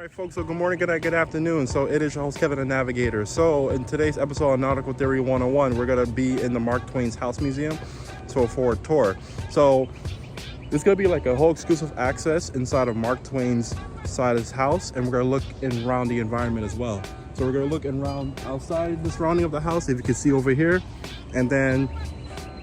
Alright folks, so good morning, good night, good afternoon. So it is your host Kevin the Navigator. So in today's episode of Nautical Theory 101, we're going to be in the Mark Twain's House Museum, so for a tour. So it's going to be like a whole exclusive access inside of Mark Twain's side of his house, and we're going to look around the environment as well. So we're going to look around outside the surrounding of the house, if you can see over here. And then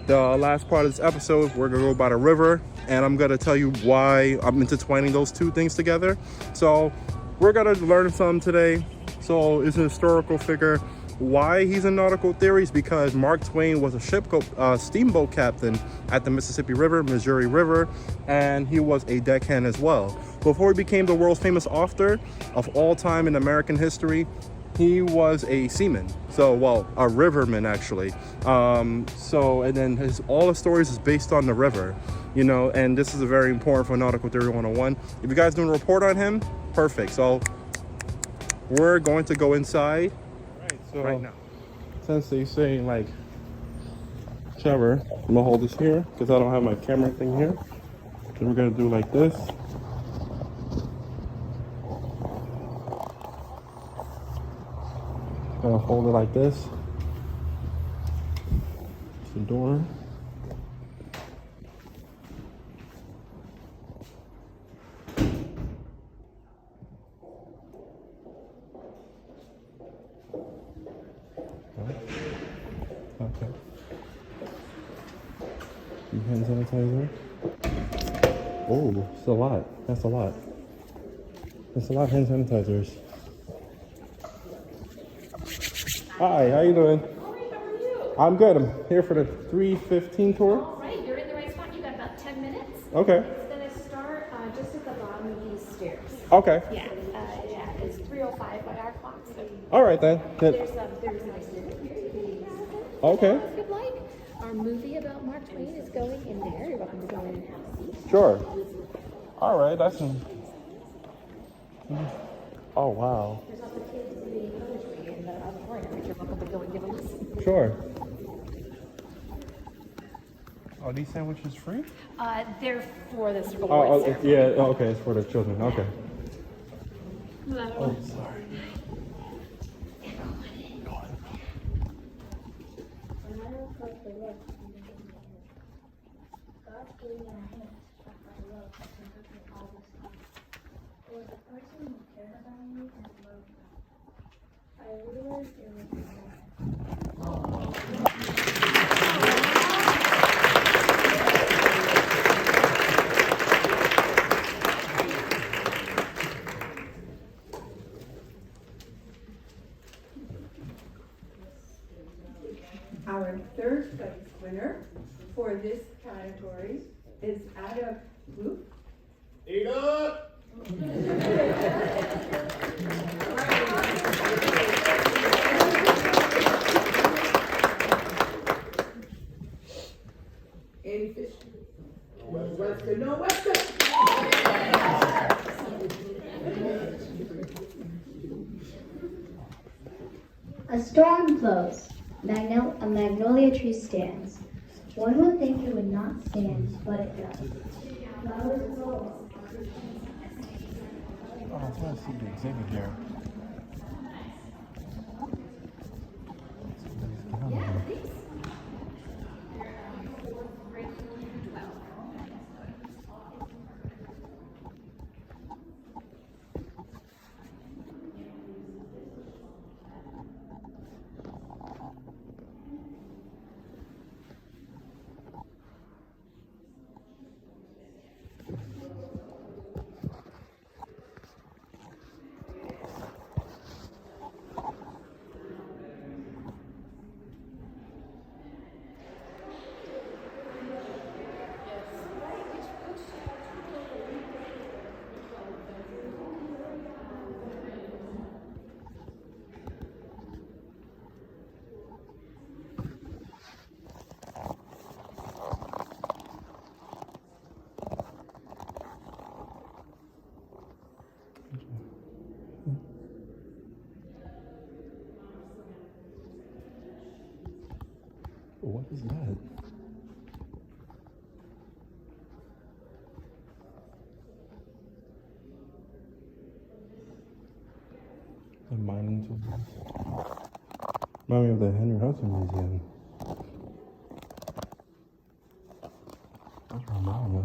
the last part of this episode, we're going to go by the river, and I'm going to tell you why I'm intertwining those two things together. So we're going to learn something today. So it's a historical figure. Why he's in nautical theories? Because Mark Twain was a steamboat captain at the Mississippi River, Missouri River, and he was a deckhand as well. Before he became the world's famous author of all time in American history, he was a seaman. So, well, a riverman actually. And then all the stories is based on the river, you know, and this is a very important for Nautical Theory 101. If you guys doing a report on him, perfect. So we're going to go inside right now. Since they're saying like, whichever, I'm gonna hold this here because I don't have my camera thing here. Then we're gonna do like this. Gonna hold it like this. The door. Okay. Some hand sanitizer. Oh, it's a lot. That's a lot. That's a lot of hand sanitizers. Hi, how you doing? All right, how are you? I'm good. I'm here for the 315 tour. All right, you're in the right spot. You got about 10 minutes. Okay. It's going to start just at the bottom of these stairs. Okay. Yeah, it's 3:05 by our clock. So All right then. there's a nice room here. Okay. If you'd like. Our movie about Mark Twain is going in there. You're welcome to go in and have a seat. Sure. All right. That's an... Oh wow. There's also kids reading poetry in the auditorium. You're welcome to go and give a listen. Sure. Are these sandwiches free? They're for the Super Oh, Bowl. yeah. Okay, it's for the children. Okay. Oh, sorry. Our third place winner for this category is Adam Luke. Any fish? No Western. A storm blows. A magnolia tree stands. One would think it would not stand, but it does. Flowers grow. Oh, I was trying to see the exhibit here. The mining tools. Remind me of the Henry Huttleston Museum. That's what I'm on with.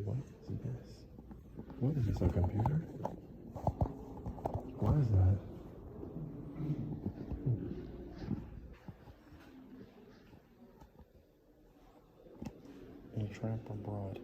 What is this? What is this, a computer? Why is that? A tramp abroad.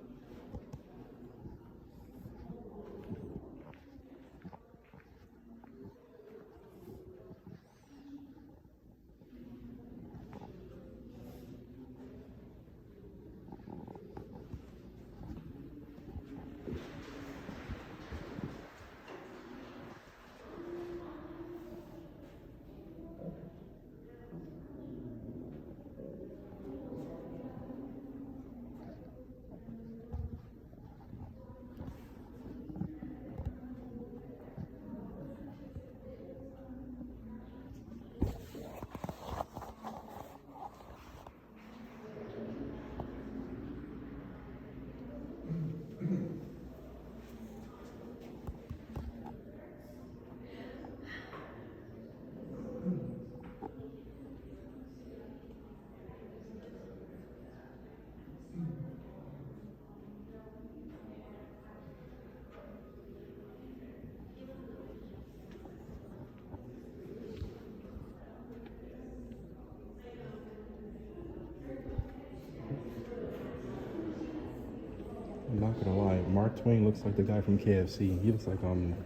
I'm not gonna lie, Mark Twain looks like the guy from KFC. He looks like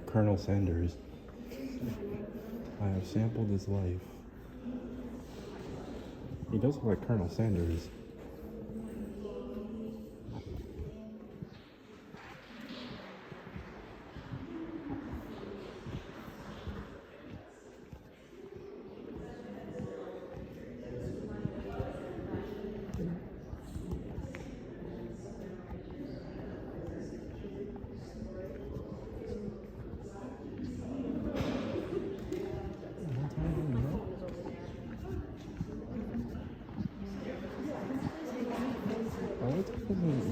Colonel Sanders. I have sampled his life. He does look like Colonel Sanders.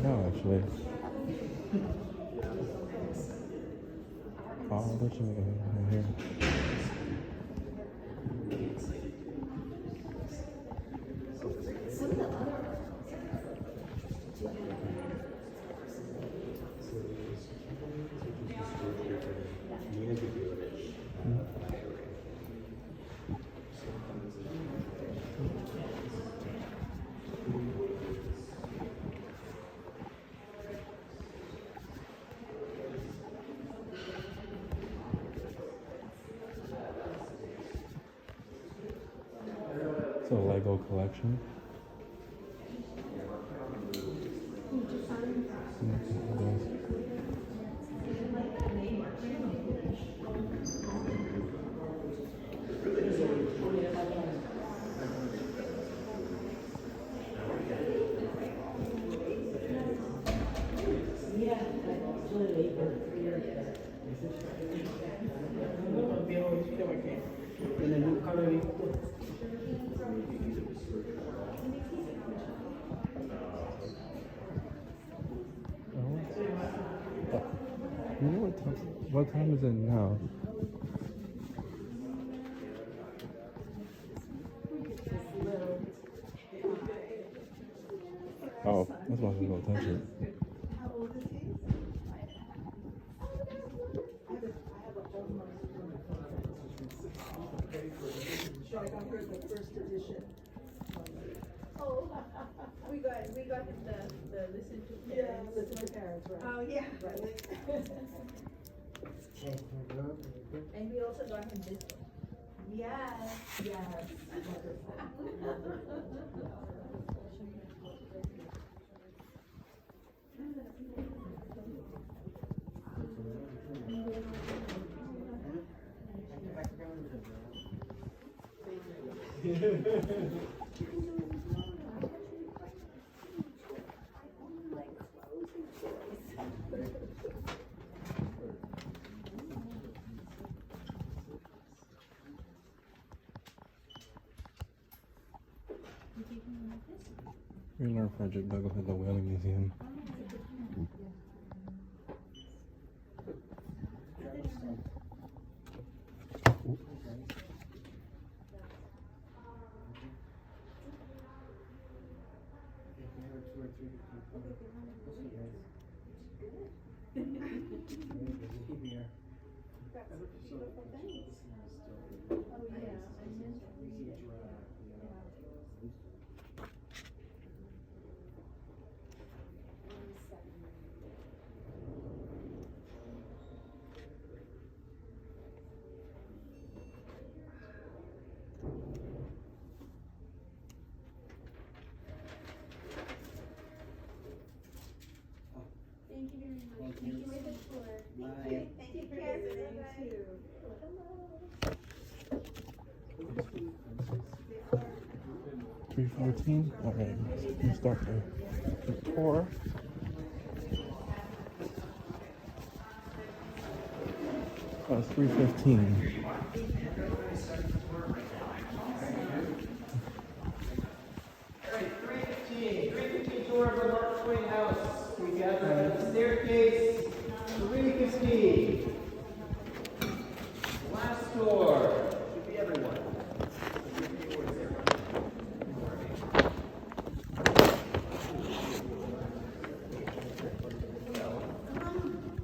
No, actually. Oh, that's right here. It's a Lego collection. You know what time is it now? Oh, that's why I was paying attention. How old is he? I got her the first edition. Oh, we got the listen to Yeah, parents. listen to parents, right? Oh, yeah. Right. And we also got him this one. Yes. Yes, wonderful. Real art project Douglas at the Whaling Museum. Thank you very much. Enjoy the tour. Thank you, President. You too. 3:14. All right, let's start the tour. Oh, it's 3:15. Alright, 3:15 tour of the Mark Twain house. We gather at the staircase, 3:15. Last door. Should be everyone.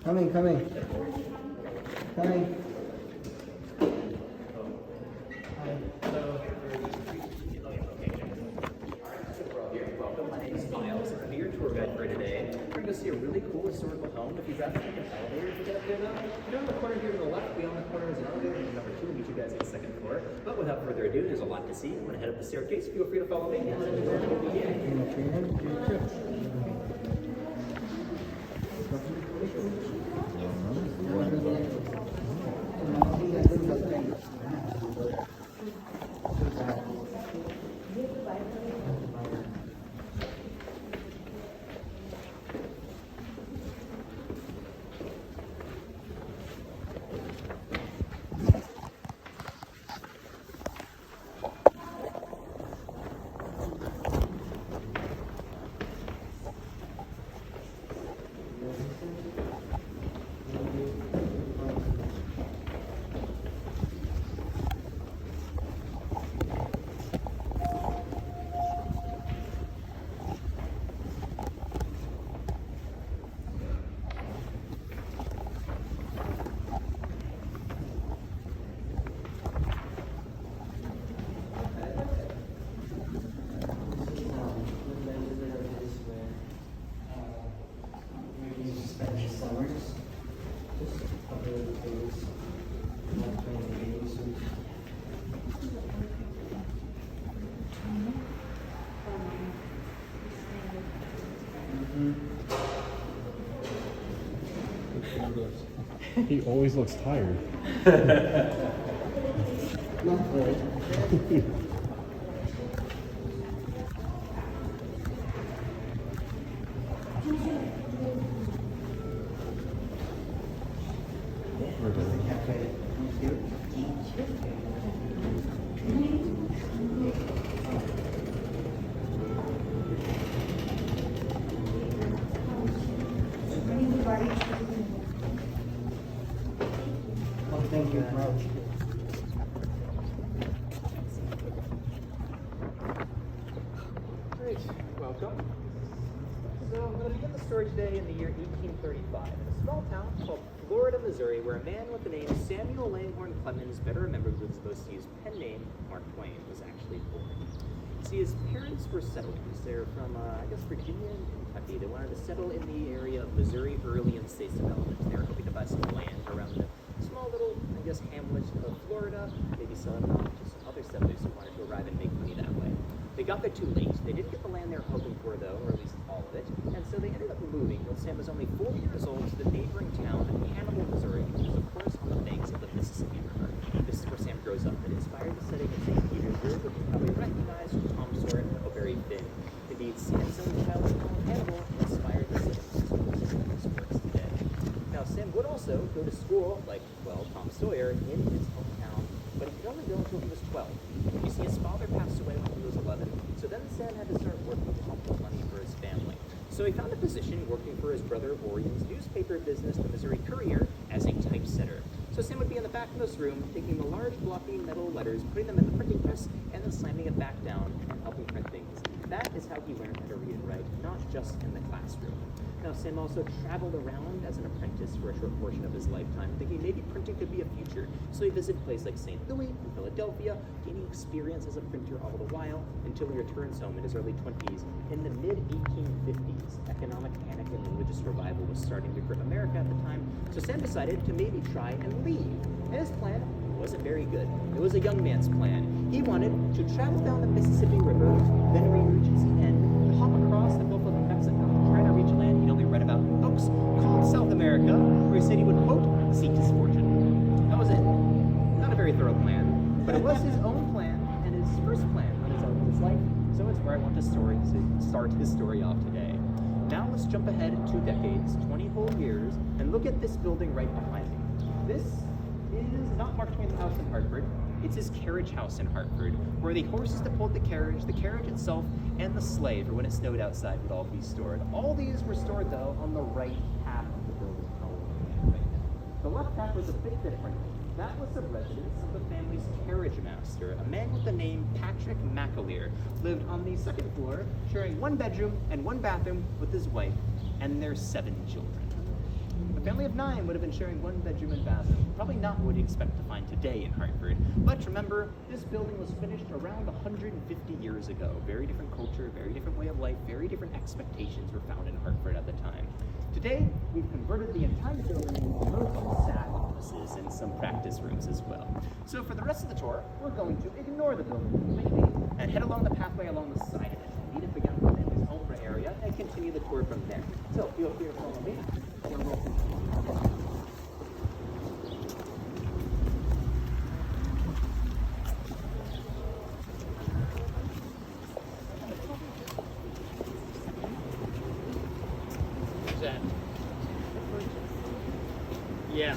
Coming. Welcome, my name is Miles. I'll be your tour guide for today. We're going to go see a really cool historical home. If you'd rather take an elevator to get there, though, you're on the corner here to the left. Beyond the corner is an elevator. Number 2 will meet you guys at the second floor. But without further ado, there's a lot to see. I'm going to head up the staircase. Feel free to follow me. And we'll begin. He always looks tired. Thank you. Great, welcome. So I'm going to begin the story today in the year 1835 in a small town called Florida, Missouri, where a man with the name Samuel Langhorne Clemens, better remembered with his supposed to use pen name Mark Twain, was actually born. See, his parents were settlers. They're from, Virginia and Kentucky. They wanted to settle in the area of Missouri early in state's development. They were hoping to buy some land around the small little, hamlet of Florida, maybe sell it off to some other settlers who wanted to arrive and make money that way. They got there too late. They didn't get the land they were hoping for, though, or at least all of it, and so they ended up moving when Sam was only 4 years old to the neighboring town of Hannibal, Missouri, which is, of course, on the banks of the Mississippi River. This is where Sam grows up, and inspired the setting of St. Petersburg, which you probably recognize from Tom Sawyer and Huckleberry Finn. Indeed, Sam's own child Hannibal inspired the setting of his works today. Now, Sam would also go to school, like, Tom Sawyer, in his hometown but he could only go until he was 12. You see, his father passed away when he was 11, so then Sam had to start working to help with money for his family. So he found a position working for his brother Orion's newspaper business, the Missouri Courier, as a typesetter. So Sam would be in the back of this room, taking the large blocky metal letters, putting them in the printing press, and then slamming it back down and helping print things. That is how he learned how to read and write, not just in the classroom. Now, Sam also traveled around as an apprentice for a short portion of his lifetime, thinking maybe printing could be a future. So he visited places like St. Louis and Philadelphia, gaining experience as a printer all the while, until he returns home in his early 20s. In the mid-1850s, economic panic and religious revival was starting to grip America at the time, so Sam decided to maybe try and leave. And his plan wasn't very good. It was a young man's plan. He wanted to travel down the Mississippi River, then reach its end, hop across the Gulf of Mexico, try to reach land he'd only read about in books, called South America, where he said he would, quote, seek his fortune. That was it. Not a very thorough plan, but it was his own plan and his first plan on his own in his life, so it's where I want to start his story off today. Now let's jump ahead 2 decades, 20 whole years, and look at this building right behind me. This is not Mark Twain's house in Hartford. It's his carriage house in Hartford, where the horses that pulled the carriage itself, and the sleigh for when it snowed outside would all be stored. All these were stored, though, on the right half of the building. The left half was a bit different. That was the residence of the family's carriage master, a man with the name Patrick McAleer, lived on the second floor, sharing 1 bedroom and 1 bathroom with his wife and their 7 children. A family of 9 would have been sharing 1 bedroom and bathroom, probably not what you'd expect to find today in Hartford. But remember, this building was finished around 150 years ago. Very different culture, very different way of life, very different expectations were found in Hartford at the time. Today, we've converted the entire building into mostly staff offices and some practice rooms as well. So for the rest of the tour, we're going to ignore the building completely and head along the pathway along the side of it. Meet up again with the family's Ombra area and continue the tour from there. So feel free to follow me. What's that? Yeah.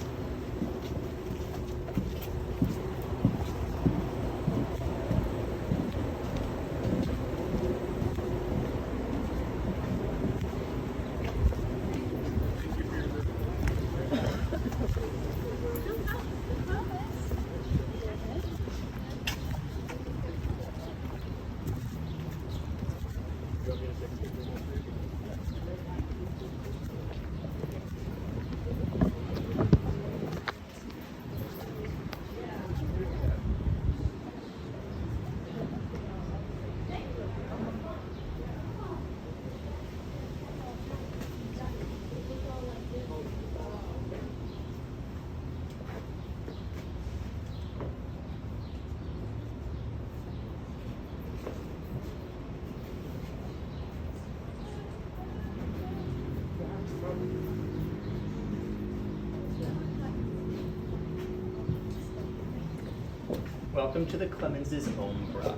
Welcome to the Clemens' Ombra.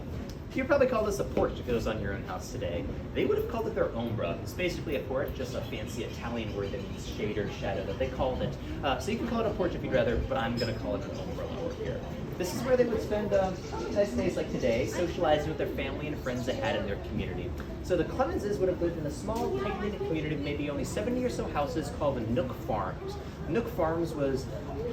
You'd probably call this a porch if it was on your own house today. They would have called it their ombra. It's basically a porch, just a fancy Italian word that means shade or shadow that they called it. So you can call it a porch if you'd rather, but I'm going to call it an ombra over here. This is where they would spend nice days like today, socializing with their family and friends they had in their community. So the Clemenses would have lived in a small, tight-knit community of maybe only 70 or so houses called the Nook Farms. Nook Farms was,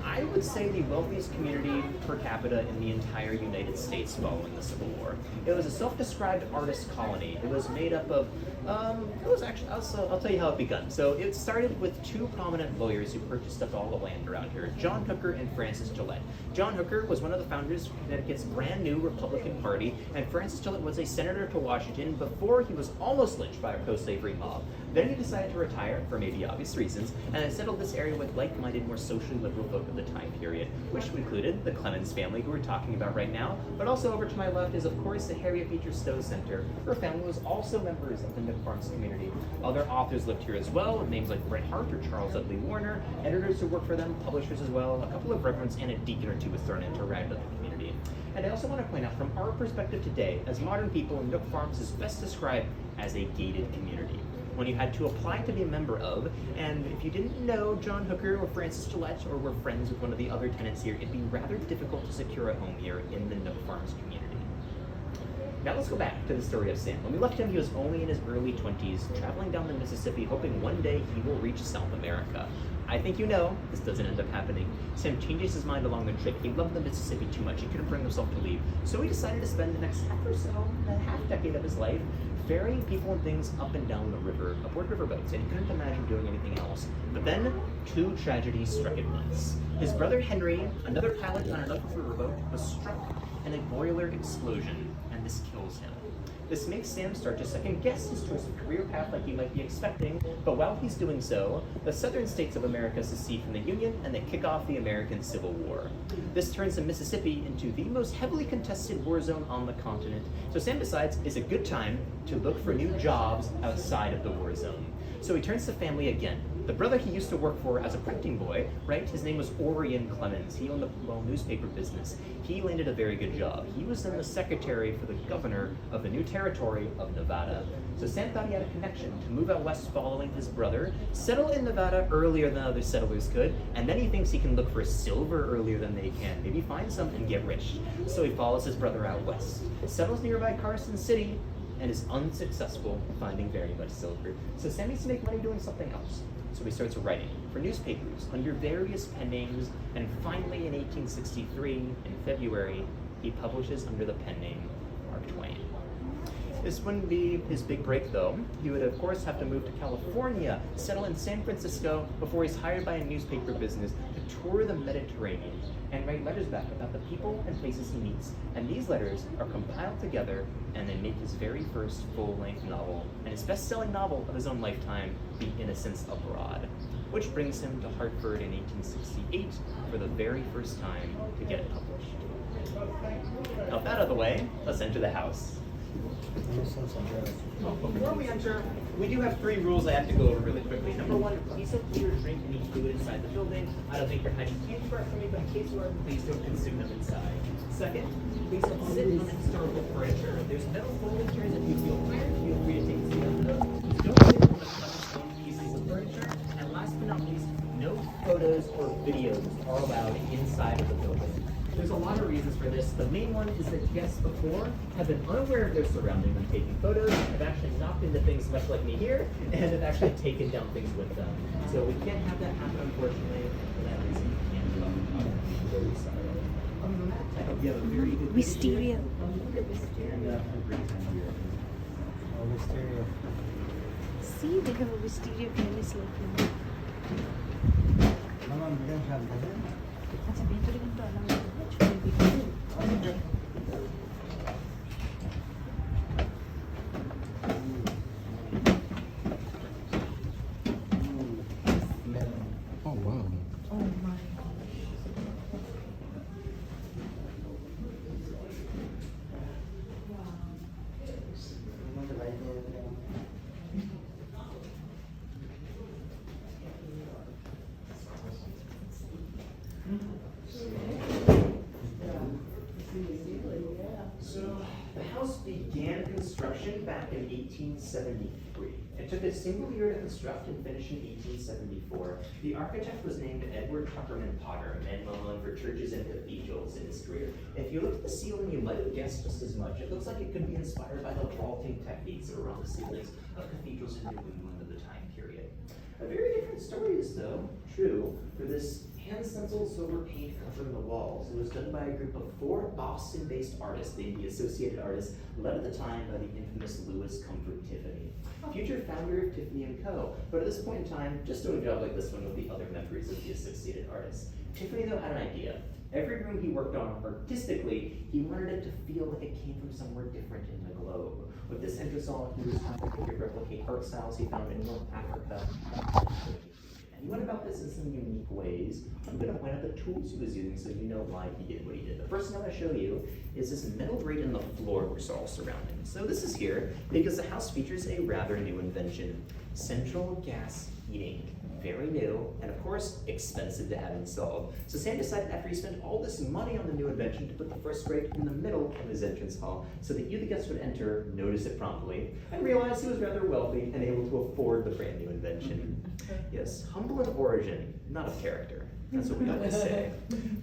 I would say, the wealthiest community per capita in the entire United States following the Civil War. It was a self-described artist colony. It was made up of, I'll tell you how it begun. So it started with 2 prominent lawyers who purchased up all the land around here, John Hooker and Francis Gillette. John Hooker was one of the founders of Connecticut's brand new Republican Party, and Francis Gillette was a senator to Washington before he was almost lynched by a pro-slavery mob. Then he decided to retire, for maybe obvious reasons, and then settled this area with like-minded, more socially liberal folk of the time period, which included the Clemens family, who we're talking about right now, but also over to my left is, of course, the Harriet Beecher Stowe Center. Her family was also members of the Nook Farms community. Other authors lived here as well, with names like Bret Harte or Charles Dudley Warner, editors who worked for them, publishers as well, a couple of reverends, and a deacon or two was thrown in to rag the community. And I also want to point out, from our perspective today, as modern people, Nook Farms is best described as a gated community. one you had to apply to be a member of, and if you didn't know John Hooker or Francis Gillette or were friends with one of the other tenants here, it'd be rather difficult to secure a home here in the Nook Farms community. Now let's go back to the story of Sam. When we left him, he was only in his early 20s, traveling down the Mississippi, hoping one day he will reach South America. I think you know, this doesn't end up happening. Sam changes his mind along the trip. He loved the Mississippi too much. He couldn't bring himself to leave. So he decided to spend the next half decade of his life, ferrying people and things up and down the river, aboard riverboats, and he couldn't imagine doing anything else. But then, two tragedies struck at once. His brother Henry, another pilot on another riverboat, was struck in a boiler explosion, and this kills him. This makes Sam start to second guess his choice of career path like he might be expecting, but while he's doing so, the southern states of America secede from the Union and they kick off the American Civil War. This turns the Mississippi into the most heavily contested war zone on the continent, so Sam decides it's a good time to look for new jobs outside of the war zone. So he turns to family again. The brother he used to work for as a printing boy, right? His name was Orion Clemens. He owned the newspaper business. He landed a very good job. He was then the secretary for the governor of the new territory of Nevada. So Sam thought he had a connection to move out west following his brother, settle in Nevada earlier than other settlers could, and then he thinks he can look for silver earlier than they can, maybe find some and get rich. So he follows his brother out west, settles nearby Carson City, and is unsuccessful finding very much silver. So Sam needs to make money doing something else. So he starts writing for newspapers under various pen names, and finally in 1863, in February, he publishes under the pen name Mark Twain. This wouldn't be his big break though. He would of course have to move to California, settle in San Francisco before he's hired by a newspaper business to tour the Mediterranean and write letters back about the people and places he meets. And these letters are compiled together and they make his very first full-length novel, and his best-selling novel of his own lifetime, The Innocents Abroad, which brings him to Hartford in 1868 for the very first time to get it published. Now with that out of the way, let's enter the house. Before we enter, we do have 3 rules I have to go over really quickly. Number 1, please don't eat or drink any food inside the building. I don't think you're hiding candy bars from me, but in case you are, please don't consume them inside. Second, please don't sit on historical furniture. There's metal folding chairs if you feel tired, feel free to take a seat on those. Don't sit on the stone pieces of furniture. And last but not least, no photos or videos are allowed inside of the building. There's a lot of reasons for this. The main one is that guests before have been unaware of their surroundings when taking photos, have actually knocked into things much like me here, and have actually taken down things with them. So we can't have that happen, unfortunately. For that reason, we can't do that. I'm very sorry. Other than that, I hope you have a very good Wisteria. And have a great time here. Oh, Wisteria. See, they have a wisteria premise like you. Mama, bigyan siya ang kasi. At sabihin ko rin ito, alam mo, actually, we do. Oh, wow. Oh my. So the house began construction back in 1873. It took a single year to construct and finish in 1874. The architect was named Edward Tuckerman Potter, a man well known for churches and cathedrals in his career. If you look at the ceiling, you might have guessed just as much. It looks like it could be inspired by the vaulting techniques that were on the ceilings of cathedrals in New England of the time period. A very different story is, though, true for this hand-stenciled silver paint covering the walls. It was done by a group of 4 Boston-based artists, named the Associated Artists, led at the time by the infamous Louis Comfort Tiffany, future founder of Tiffany & Co., but at this point in time, just doing a job like this one with the other members of the Associated Artists. Tiffany, though, had an idea. Every room he worked on artistically, he wanted it to feel like it came from somewhere different in the globe. With this interest, he was trying to replicate art styles he found in North Africa. And he went about this in some unique ways. I'm going to point out the tools he was using so you know why he did what he did. The first thing I'm going to show you is this metal grate in the floor which is all surrounding. So this is here because the house features a rather new invention, central gas heating. Very new, and of course, expensive to have installed. So Sam decided after he spent all this money on the new invention to put the first grate in the middle of his entrance hall so that you, the guests, would enter, notice it promptly, and realize he was rather wealthy and able to afford the brand new invention. Yes, humble in origin, not of character. That's what we always say.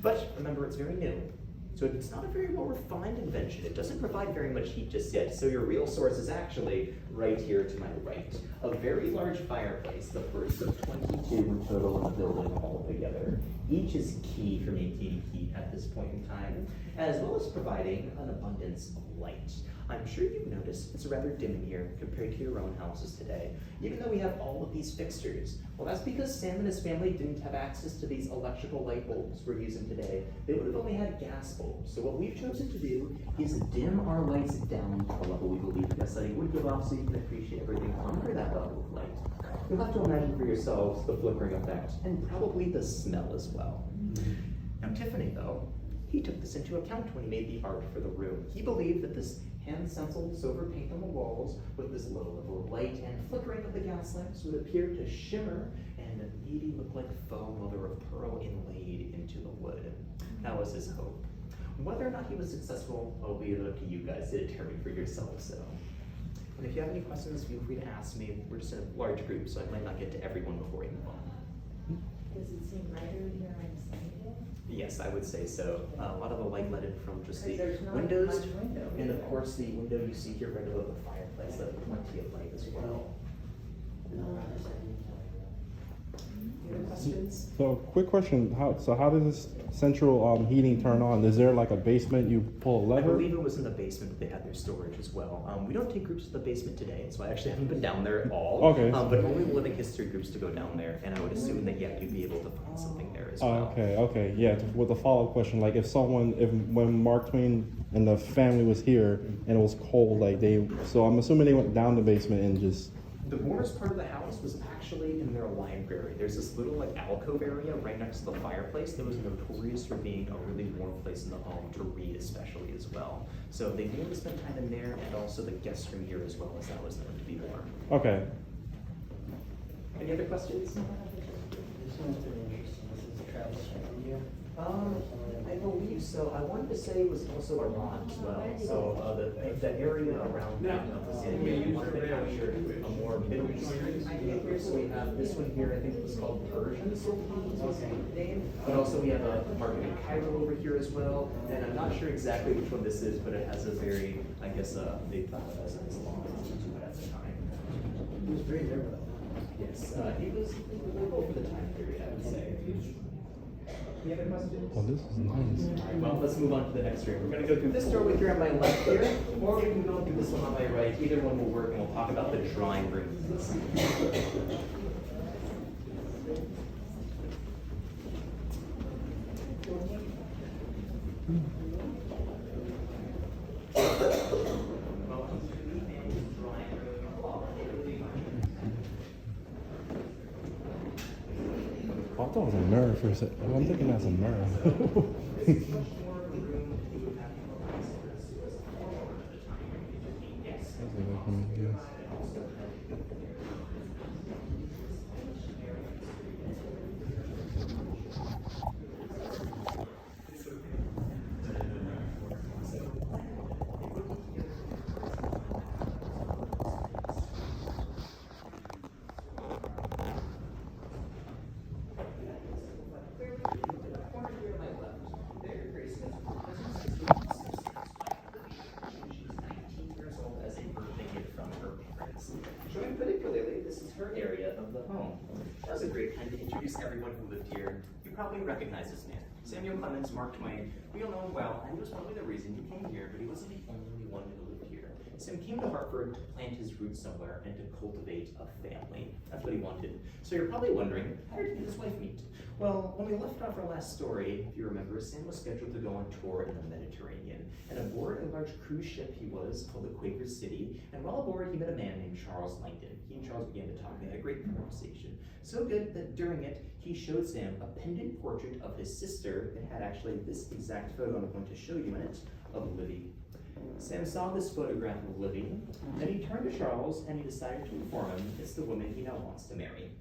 But remember, it's very new. So it's not a very well refined invention. It doesn't provide very much heat just yet. So your real source is actually right here to my right. A very large fireplace, the first of 22 in total in the building altogether. Each is key for maintaining heat at this point in time, as well as providing an abundance of light. I'm sure you've noticed it's rather dim in here compared to your own houses today, even though we have all of these fixtures. Well, that's because Sam and his family didn't have access to these electrical light bulbs we're using today. They would have only had gas bulbs. So what we've chosen to do is dim our lights down to the level we believe the gas lighting would give off so you can appreciate everything under that level of light. You'll have to imagine for yourselves the flickering effect and probably the smell as well. Now Tiffany, though, he took this into account when he made the art for the room. He believed that this hand-stenciled silver paint on the walls with this low level of light and flickering of the gas lamps would appear to shimmer and maybe look like faux mother of pearl inlaid into the wood. That was his hope. Whether or not he was successful, will be up to you guys to determine for yourselves. So, and if you have any questions, feel free to ask me. We're just in a large group, so I might not get to everyone before we move on. Does it seem brighter here on Sunday? Yes, I would say so. A lot of the light let in from just the Because there's not windows, much window. and of course the window you see here right above the fireplace, let plenty of light as well. Any other questions? So, quick question: how does this central heating turn on? Is there like a basement you pull a I lever? believe it was in the basement that they had their storage as well. We don't take groups to the basement today, so I actually haven't been down there at all. Okay. But only living history groups to go down there, and I would assume that yeah, you'd be able to find something there as well. Okay, yeah. With the follow-up question, like if when Mark Twain and the family was here and it was cold, so I'm assuming they went down the basement and just. The warmest part of the house was actually in their library. There's this little alcove area right next to the fireplace that was notorious for being a really warm place in the home to read especially as well. So they mainly spent time in there, and also the guest room here as well, as that was known to be warm. Okay. Any other questions? This one's been interesting. This is a travel stipend year. I believe so. I wanted to say it was also Iran as well. So the area around that was in here. We wanted to capture a more Middle Eastern idea here. So we have this one here. I think it was called Persian Sultan was the name. But also we have a market in Cairo over here as well. And I'm not sure exactly which one this is, but it has a very, I guess, they thought of as a long at the time. It was very liberal. Yes, he was liberal for the time period, I would say. Any other questions? Oh, this is nice. All right, well, let's move on to the next room. We're going to go through this doorway here on my left here, or we can go through this one on my right. Either one will work, and we'll talk about the drawing room. I thought it was a mirror for a second. Well, I'm thinking that's a mirror. Showing particularly, this is her area of the home. That was a great time to introduce everyone who lived here. You probably recognize this man. Samuel Clemens, Mark Twain. We all know him well, and he was probably the reason you came here, but he wasn't the only one who lived here. Sam came to Hartford to plant his roots somewhere and to cultivate a family. That's what he wanted. So you're probably wondering, how did he and his wife meet? Well, when we left off our last story, if you remember, Sam was scheduled to go on tour in the Mediterranean, and aboard a large cruise ship he was called the Quaker City, and while aboard he met a man named Charles Langton. He and Charles began to talk, they had a great conversation. So good that during it, he showed Sam a pendant portrait of his sister that had actually this exact photo I'm going to show you in it, of Livy. Sam saw this photograph of Livy, then he turned to Charles and he decided to inform him it's the woman he now wants to marry.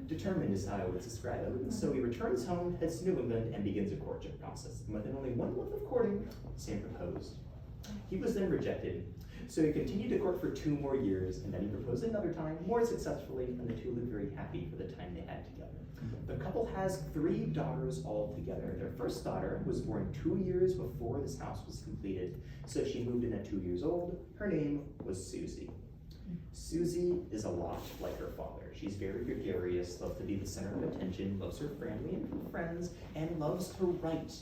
Determined is how I would describe it. So he returns home, heads to New England, and begins a courtship process. And within only 1 month of courting, Sam proposed. He was then rejected. So he continued to court for 2 more years, and then he proposed another time, more successfully, and the two lived very happy for the time they had together. The couple has 3 daughters altogether. Their first daughter was born 2 years before this house was completed, so she moved in at 2 years old. Her name was Susie. Susie is a lot like her father. She's very gregarious, loves to be the center of attention, loves her family and friends, and loves to write,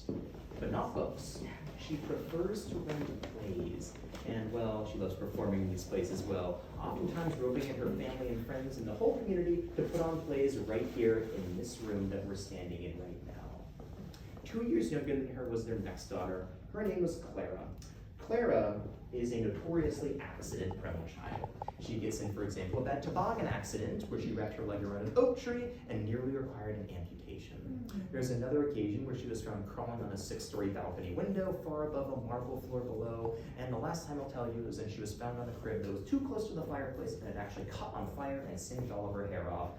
but not books. She prefers to write plays, and well, she loves performing in these plays as well, oftentimes roping in her family and friends and the whole community to put on plays right here in this room that we're standing in right now. 2 years younger than her was their next daughter. Her name was Clara. Clara is a notoriously accident-prone child. She gets in, for example, a bad toboggan accident where she wrapped her leg around an oak tree and nearly required an amputation. There's another occasion where she was found crawling on a 6-story balcony window far above a marble floor below, and the last time I'll tell you is that she was found on a crib that was too close to the fireplace and had actually caught on fire and singed all of her hair off,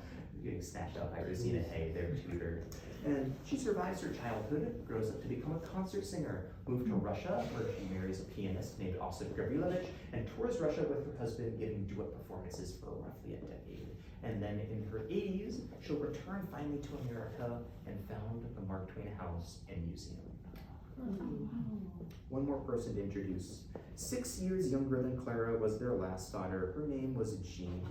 getting snatched up by Rosina Hay, their tutor. And she survives her childhood, grows up to become a concert singer, moved to Russia, where she marries a pianist named Osip Gavrilovich, and tours Russia with her husband, giving duet performances for roughly a decade. And then in her 80s, she'll return finally to America and found the Mark Twain House and Museum. One more person to introduce. 6 years younger than Clara was their last daughter. Her name was Jean.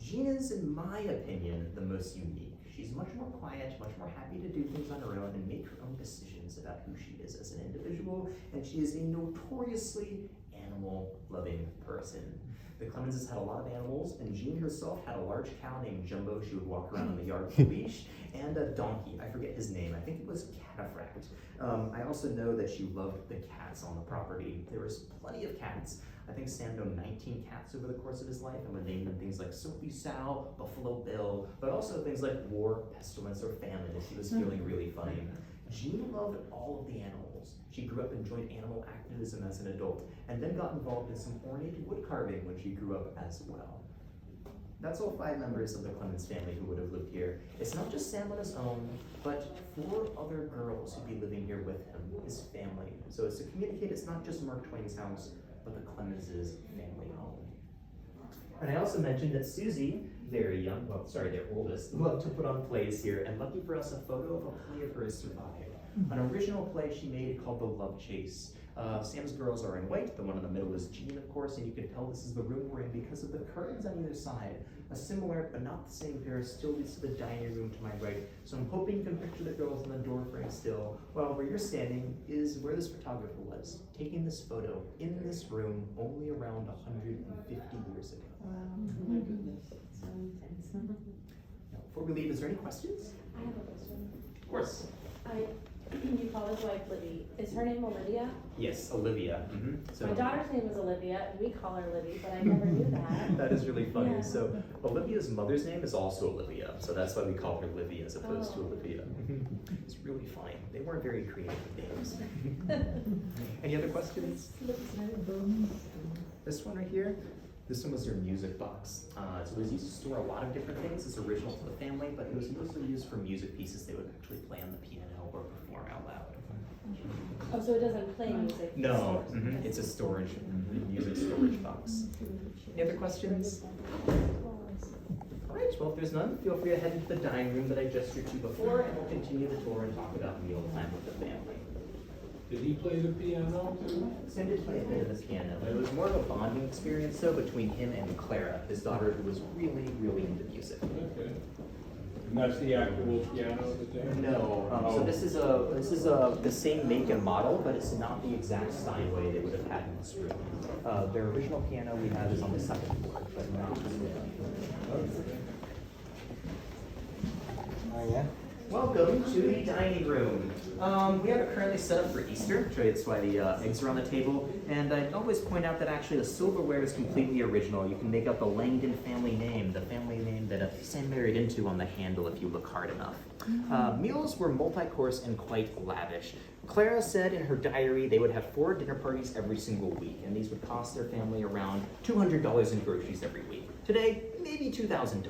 Jean is, in my opinion, the most unique. She's much more quiet, much more happy to do things on her own and make her own decisions about who she is as an individual, and she is a notoriously animal-loving person. The Clemenses had a lot of animals, and Jean herself had a large cow named Jumbo she would walk around in the yard with a leash, and a donkey. I forget his name. I think it was Cataphract. I also know that she loved the cats on the property. There was plenty of cats. I think Sam owned 19 cats over the course of his life, and would name them things like Soapy Sal, Buffalo Bill, but also things like war, pestilence, or famine if he was feeling really funny. Jean loved all of the animals. She grew up and joined animal activism as an adult, and then got involved in some ornate wood carving when she grew up as well. That's all 5 members of the Clemens family who would have lived here. It's not just Sam on his own, but 4 other girls who'd be living here with him, his family. So it's to communicate it's not just Mark Twain's house, but the Clemens' family home. And I also mentioned that Susie, very young, well, sorry, their oldest, loved to put on plays here, and lucky for us, a photo of a play of hers survived. An original play she made called The Love Chase. Sam's girls are in white, the one in the middle is Jean, of course, and you can tell this is the room we're in because of the curtains on either side. A similar, but not the same pair, still leads to the dining room to my right, so I'm hoping you can picture the girls on the door frame still. Well, where you're standing is where this photographer was, taking this photo in this room only around 150 years ago. Wow. Oh my goodness. So intense. Now, before we leave, is there any questions? I have a question. Of course. You call his wife Libby. Is her name Olivia? Yes, Olivia. So, my daughter's name is Olivia, and we call her Libby, but I never knew that. That is really funny. Yeah. So Olivia's mother's name is also Olivia, so that's why we call her Livy as opposed to Olivia. It's really funny. They weren't very creative with names. Any other questions? This one right here. This one was their music box. So it was used to store a lot of different things. It's original to the family, but it was mostly used for music pieces they would actually play on the piano or perform out loud. Oh, so it doesn't play music? No, it's a storage, music storage box. Any other questions? All right, well, if there's none, feel free to head into the dining room that I gestured to before, and we'll continue the tour and talk about mealtime with the family. Did he play the piano too? Sam did play a bit of the piano, but it was more of a bonding experience, so between him and Clara, his daughter, who was really, really into music. Okay. And that's the actual piano that they have? No, so this is the same make and model, but it's not the exact Steinway they would have had in this room. Their original piano we have is on the second floor, but not this one. Okay. Oh yeah? Welcome to the dining room. We have it currently set up for Easter. That's why the eggs are on the table. And I'd always point out that actually the silverware is completely original. You can make out the Langdon family name, the family name that Sam married into on the handle if you look hard enough. Meals were multi-course and quite lavish. Clara said in her diary they would have 4 dinner parties every single week, and these would cost their family around $200 in groceries every week. Today, maybe $2,000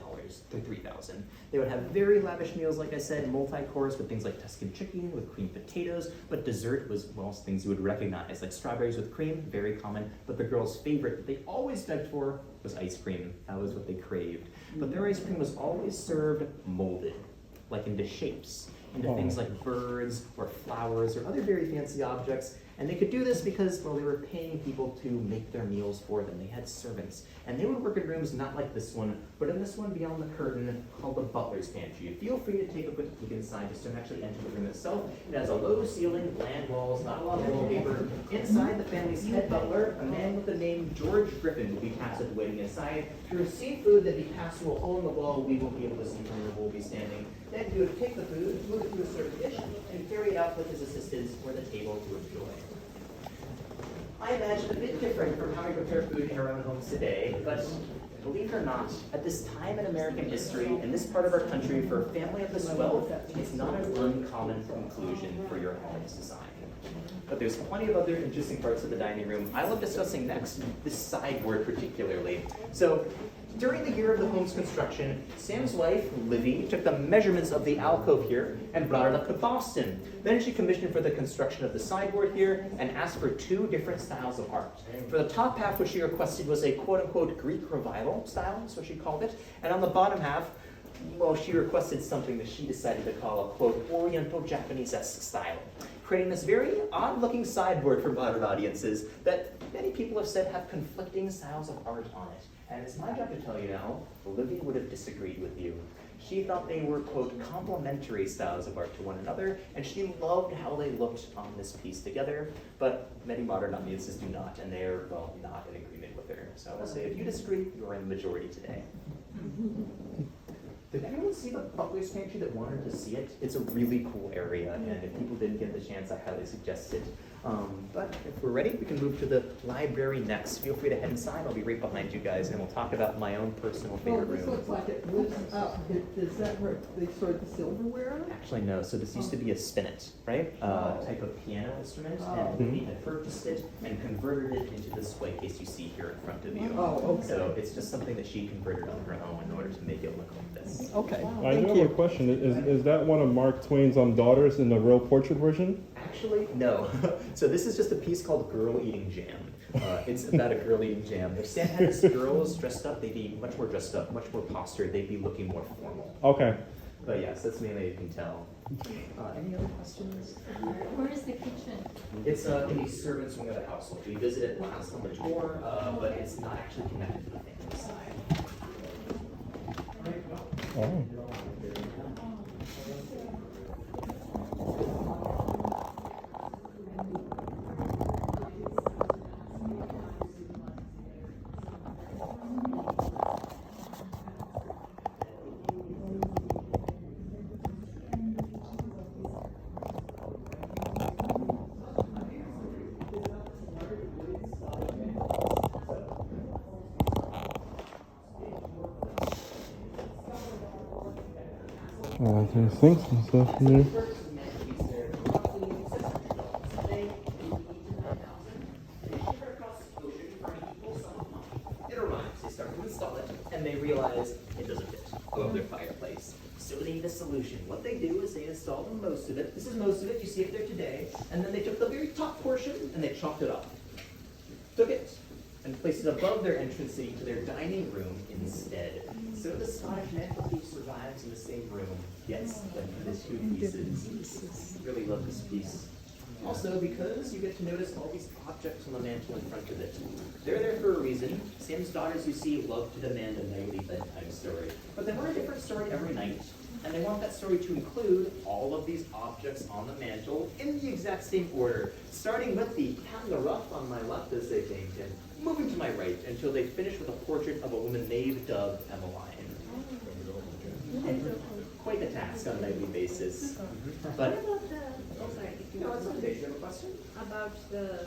to $3,000. They would have very lavish meals, like I said, multi-course with things like Tuscan chicken with creamed potatoes, but dessert was, well, things you would recognize, like strawberries with cream, very common, but the girls' favorite that they always begged for was ice cream. That was what they craved. But their ice cream was always served molded, like into shapes, into things like birds or flowers or other very fancy objects. And they could do this because, well, they were paying people to make their meals for them. They had servants. And they would work in rooms not like this one, but in this one beyond the curtain called the butler's pantry. Feel free to take a quick peek inside. Just don't actually enter the room itself. It has a low ceiling, bland walls, not a lot of wallpaper. Inside, the family's head butler, a man with the name George Griffin, will be tasked with waiting inside to receive food that be passed through a hole in the wall we won't be able to see from where we'll be standing. Then he would take the food, move it to a certain dish, and carry it out with his assistants for the table to enjoy. I imagine a bit different from how we prepare food in our own homes today, but believe it or not, at this time in American history, in this part of our country, for a family of this wealth, it's not an uncommon conclusion for your home's design. But there's plenty of other interesting parts of the dining room I love discussing next, this sideboard particularly. So, during the year of the home's construction, Sam's wife, Livy, took the measurements of the alcove here and brought it up to Boston. Then she commissioned for the construction of the sideboard here and asked for 2 different styles of art. For the top half, what she requested was a quote-unquote Greek revival style, that's what she called it. And on the bottom half, well, she requested something that she decided to call a quote Oriental Japanese-esque style, creating this very odd-looking sideboard for modern audiences that many people have said have conflicting styles of art on it. And it's my job to tell you now, Olivia would have disagreed with you. She thought they were, quote, complementary styles of art to one another, and she loved how they looked on this piece together, but many modern audiences do not, and they're, well, not in agreement with her. So I'll say, if you disagree, you're in the majority today. Did anyone see the butler's pantry that wanted to see it? It's a really cool area, and if people didn't get the chance, I highly suggest it. But if we're ready, we can move to the library next. Feel free to head inside. I'll be right behind you guys, and we'll talk about my own personal favorite This room. looks like it lifts up. Is that where they stored the silverware? Actually, no. So this used to be a spinet, right? Type of piano instrument, and Livy had purchased it and converted it into this display case you see here in front of you. Oh, okay. So it's just something that she converted on her own in order to make it look like this. Okay, I do thank have you. a question. Is that one of Mark Twain's daughters in the real portrait version? Actually, no. So this is just a piece called Girl Eating Jam. It's about a girl eating jam. If Sam had his girls dressed up, they'd be much more dressed up, much more postured. They'd be looking more formal. Okay. But yes, that's mainly you can tell. Any other questions? Where is the kitchen? It's in the servants' wing of the household. We visited the house on the tour, but it's not actually connected to the family side. Oh. There's sinks and stuff in there. It arrives, they start to install it, and they realize it doesn't fit above their fireplace. So they need a solution. What they do is they install most of it. This is most of it, you see it there today. And then they took the very top portion and they chopped it off. Took it and placed it above their entrance into their dining room instead. So the Scottish mantelpiece survives in the same room. Yes, but there's 2 pieces. Really love this piece. Also, because you get to notice all these objects on the mantle in front of it. They're there for a reason. Sam's daughters, you see, love to demand a nightly bedtime story. But they want a different story every night. And they want that story to include all of these objects on the mantle in the exact same order. Starting with the cat in the ruff on my left, as they named him, moving to my right until they finish with a portrait of a woman they've dubbed Emmeline. And quite the task on a nightly basis. What But, about the, oh sorry, if you no, it's okay. Do you have a question? about the,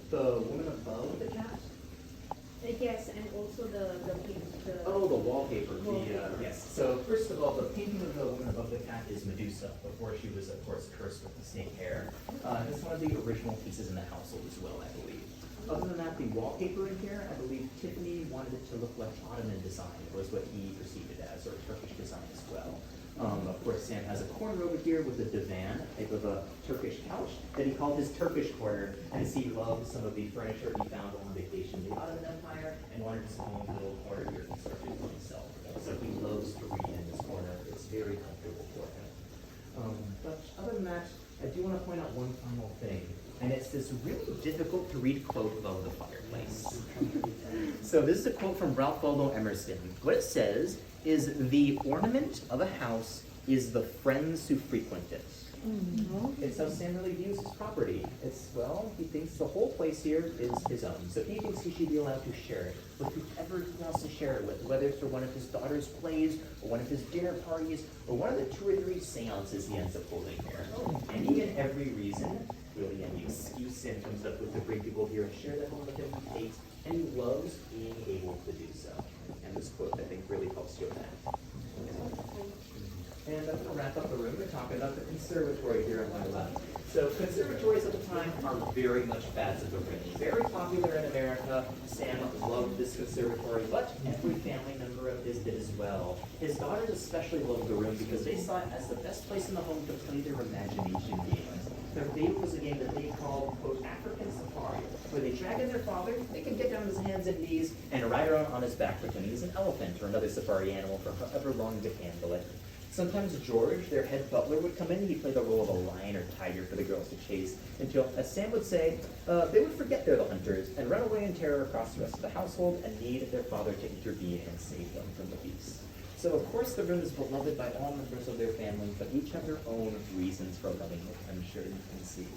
The woman above the cat? yes, and also the Oh, the wallpaper. Yes. So first of all, the painting of the woman above the cat is Medusa, before she was, of course, cursed with the snake hair. It's one of the original pieces in the household as well, I believe. Other than that, the wallpaper in here, I believe Tiffany wanted it to look like Ottoman design, was what he perceived it as, or Turkish design as well. Of course, Sam has a corner over here with a divan, a type of a Turkish couch, that he called his Turkish corner, as he loved some of the furniture he found on vacation in the Ottoman Empire, and wanted his own little corner here constructed for himself. So he loves to read in this corner. It's very comfortable for him. But other than that, I do want to point out one final thing, and it's this really difficult to read quote above the fireplace. So this is a quote from Ralph Waldo Emerson. What it says is, "The ornament of a house is the friends who frequent it." It's how Sam really views his property. Well, he thinks the whole place here is his own. So he thinks he should be allowed to share it with whoever he wants to share it with, whether it's for one of his daughter's plays, or one of his dinner parties, or one of the 2 or 3 seances he ends up holding here. Any and every reason, really any excuse Sam comes up with to bring people here and share that home with him, he hates, and he loves being able to do so. And this quote, I think, really helps you with that. And I'm going to wrap up the room and talk about the conservatory here on my left. So conservatories at the time are very much fads of the ring. Very popular in America. Sam loved this conservatory, but every family member of his did as well. His daughters especially loved the room because they saw it as the best place in the home to play their imagination games. Their favorite was a game that they called, quote, African Safari, where they drag in their father, they can get down on his hands and knees, and ride around on his back pretending he's an elephant or another safari animal for however long they handle it. Sometimes George, their head butler, would come in and he'd play the role of a lion or tiger for the girls to chase, until, as Sam would say, they would forget they're the hunters and run away in terror across the rest of the household and need their father to intervene and save them from the beast. So, of course, the room is beloved by all members of their family, but each have their own reasons for loving it, I'm sure you can see.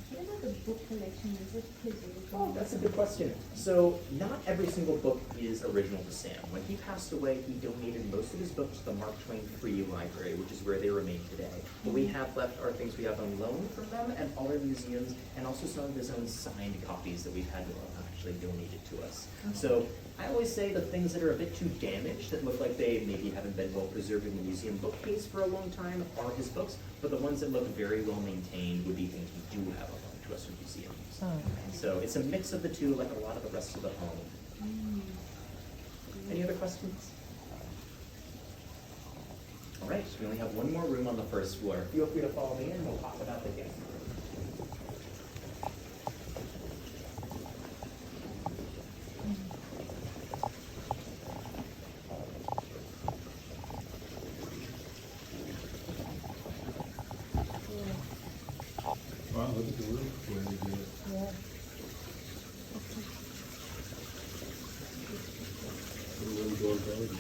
What about the book collection? Is it his original? Oh, that's a good question. So, not every single book is original to Sam. When he passed away, he donated most of his books to the Mark Twain Free Library, which is where they remain today. What we have left are things we have on loan from them and all our museums, and also some of his own signed copies that we've had actually donated to us. So, I always say the things that are a bit too damaged, that look like they maybe haven't been well preserved in the museum bookcase for a long time, are his books, but the ones that look very well maintained would be things we do have on loan to us from museums. And so it's a mix of the two, like a lot of the rest of the home. Any other questions? All right, we only have one more room on the first floor. Feel free to follow me and we'll talk about the guest room. Wow, look at the roof, where they do it. The little door garden.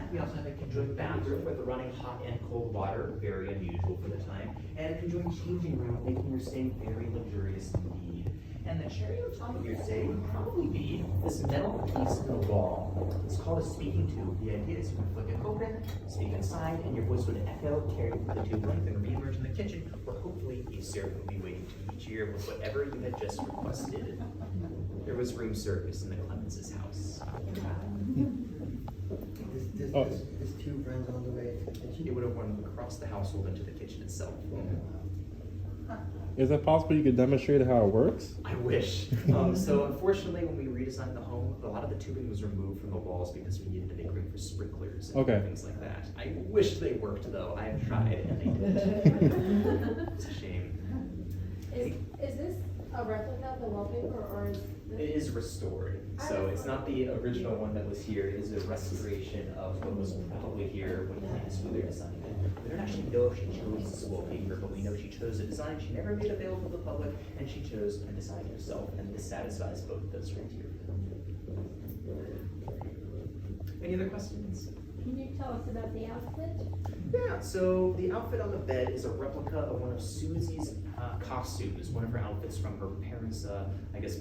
We also have a conjoined bathroom with running hot and cold water, very unusual for the time, and a conjoined changing room, making your stay very luxurious indeed. And the cherry on top of your stay would probably be this metal piece in the wall. It's called a speaking tube. The idea is you can flick it open, speak inside, and your voice would echo, carry through the tube length, and re-emerge in the kitchen, where hopefully a servant will be waiting to meet you with whatever you had just requested. There was room service in the Clemens' house. This tube runs all the way to the kitchen. It would have run across the household into the kitchen itself. Is it possible you could demonstrate how it works? I wish. So unfortunately, when we redesigned the home, a lot of the tubing was removed from the walls because we needed to make room for sprinklers and things like that. I wish they worked though. I've tried and they didn't. It's a shame. Is this a replica of the wallpaper, or is It is restored, so it's not the original one that was here. It is a restoration of what was probably here when they designed it. We don't actually know if she chose this wallpaper, but we know she chose a design she never made available to the public, and she chose a design herself, and this satisfies both of those criteria. Any other questions? Can you tell us about the outfit? Yeah, so the outfit on the bed is a replica of one of Susie's costumes, one of her outfits from her parents'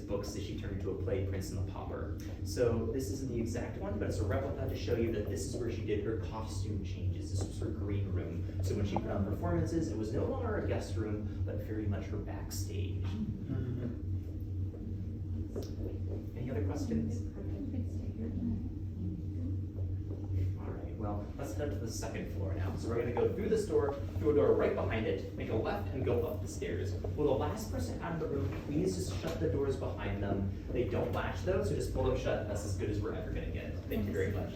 books that she turned into a play, Prince and the Pauper. So this isn't the exact one, but it's a replica to show you that this is where she did her costume changes. This was her green room. So when she put on performances, it was no longer a guest room, but very much her backstage. Any other questions? Well, let's head up to the second floor now. So we're gonna go through this door, through a door right behind it, make a left and go up the stairs. Will the last person out of the room please just shut the doors behind them? They don't latch though, so just pull them shut. That's as good as we're ever gonna get. Thank you very much.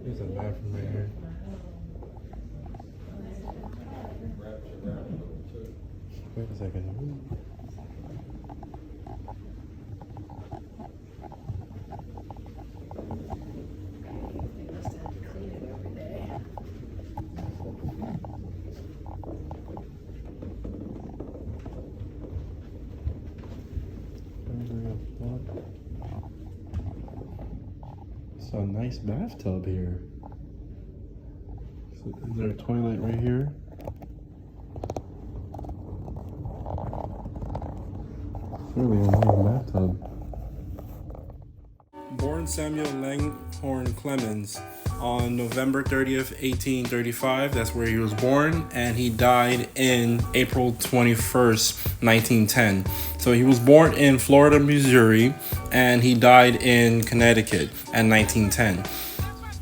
There's a bathroom right here. Wait a second. It's a nice bathtub here. So is there a toilet right here? It's really a nice bathtub. Born Samuel Langhorne Clemens on November 30th, 1835. That's where he was born, and he died in April 21st, 1910. So he was born in Florida, Missouri, and he died in Connecticut at 1910.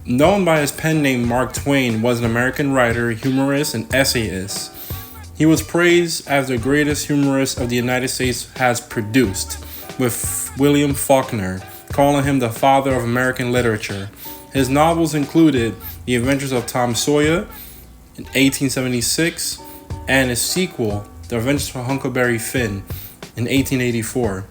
Known by his pen name Mark Twain, was an American writer, humorist, and essayist. He was praised as the greatest humorist of the United States has produced, with William Faulkner calling him the father of American literature. His novels included The Adventures of Tom Sawyer in 1876 and his sequel, The Adventures of Huckleberry Finn in 1884.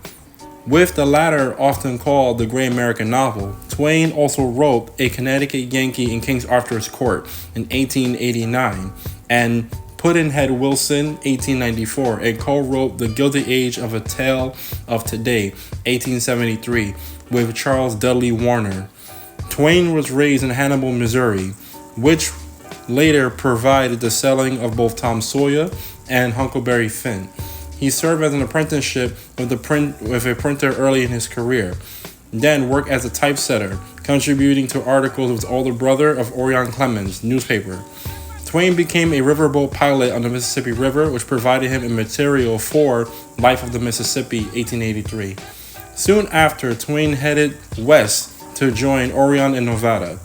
With the latter often called the Great American Novel, Twain also wrote A Connecticut Yankee in King Arthur's Court in 1889 and Pudd'nhead Wilson 1894 and co-wrote The Gilded Age of a Tale of Today 1873 with Charles Dudley Warner. Twain was raised in Hannibal, Missouri, which later provided the selling of both Tom Sawyer and Huckleberry Finn. He served as an apprenticeship with a printer early in his career, then worked as a typesetter, contributing to articles with his older brother of Orion Clemens newspaper. Twain became a riverboat pilot on the Mississippi River, which provided him material for Life of the Mississippi, 1883. Soon after, Twain headed west to join Orion in Nevada.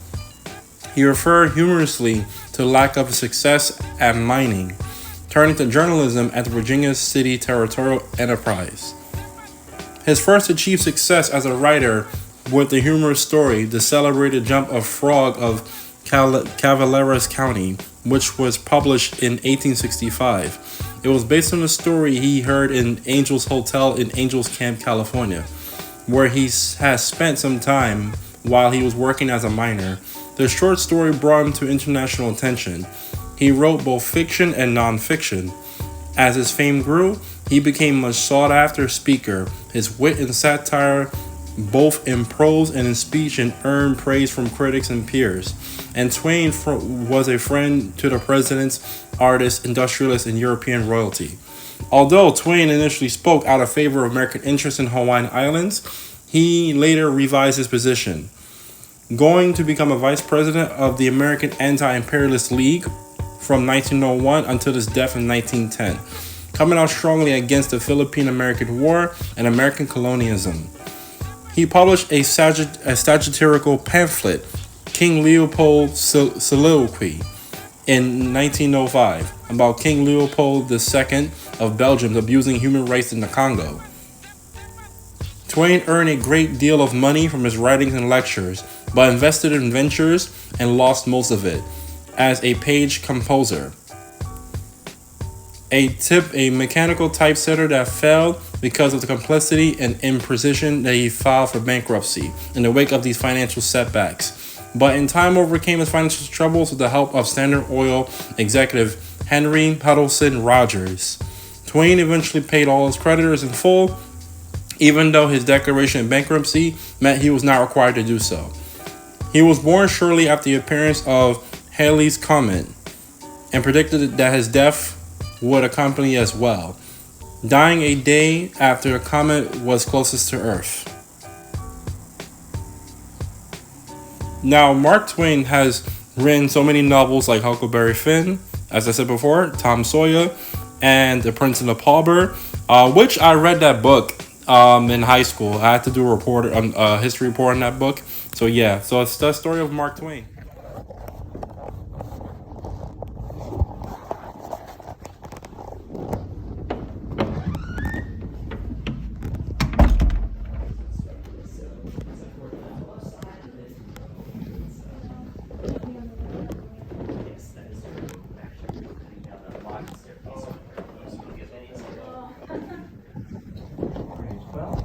He referred humorously to lack of success at mining, turning to journalism at the Virginia City Territorial Enterprise. His first achieved success as a writer with the humorous story, The Celebrated Jump of Frog of Cavaleras County, which was published in 1865. It was based on a story he heard in Angels Hotel in Angels Camp, California, where he has spent some time while he was working as a miner. The short story brought him to international attention. He wrote both fiction and non-fiction. As his fame grew, he became a much sought-after speaker. His wit and satire, both in prose and in speech, and earned praise from critics and peers. And Twain was a friend to the presidents, artists, industrialists, and European royalty. Although Twain initially spoke out of favor of American interests in Hawaiian Islands, he later revised his position, going to become a vice president of the American Anti-Imperialist League from 1901 until his death in 1910, coming out strongly against the Philippine-American War and American colonialism. He published a satirical pamphlet, King Leopold Soliloquy, in 1905 about King Leopold II of Belgium abusing human rights in the Congo. Twain earned a great deal of money from his writings and lectures, but invested in ventures and lost most of it as a Paige Compositor. A mechanical typesetter that failed because of the complexity and imprecision that he filed for bankruptcy in the wake of these financial setbacks. But in time overcame his financial troubles with the help of Standard Oil executive Henry Huttleston Rogers. Twain eventually paid all his creditors in full, even though his declaration of bankruptcy meant he was not required to do so. He was born shortly after the appearance of Halley's Comet and predicted that his death would accompany as well, dying a day after the comet was closest to Earth. Now, Mark Twain has written so many novels like Huckleberry Finn, as I said before, Tom Sawyer, and The Prince and the Pauper, which I read that book in high school. I had to do a history report on that book. So yeah, so it's the story of Mark Twain.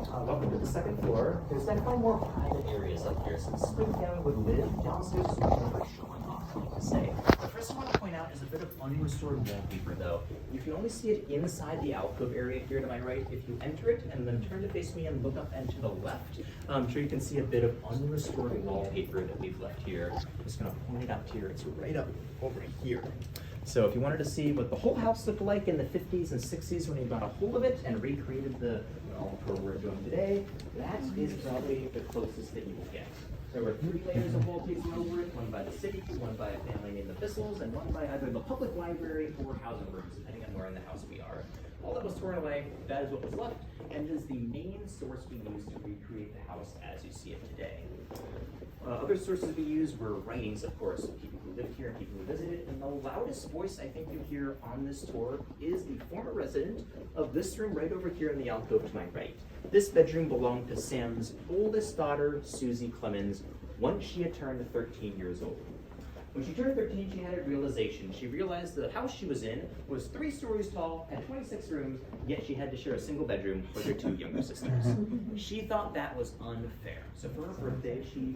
Welcome to the second floor. There's definitely more private areas up here, so the spring family would live downstairs is never showing off, I like to say. The first thing I want to point out is a bit of unrestored wallpaper, though. You can only see it inside the alcove area here to my right. If you enter it and then turn to face me and look up and to the left, I'm sure you can see a bit of unrestored wallpaper that we've left here. I'm just going to point it out here. It's right up over here. So if you wanted to see what the whole house looked like in the 50s and 60s when you got a hold of it and recreated the for what we're doing today, that is probably the closest that you will get. There were 3 layers of wallpaper over it, one by the city, one by a family named the Thistles, and one by either the public library or housing rooms, depending on where in the house we are. All that was torn away, that is what was left, and is the main source we used to recreate the house as you see it today. Other sources we used were writings, of course, of people who lived here and people who visited, and the loudest voice I think you hear on this tour is the former resident of this room right over here in the alcove to my right. This bedroom belonged to Sam's oldest daughter, Susie Clemens, once she had turned 13 years old. When she turned 13, she had a realization. She realized the house she was in was 3 stories tall, had 26 rooms, yet she had to share a single bedroom with her 2 younger sisters. She thought that was unfair. So for her birthday, she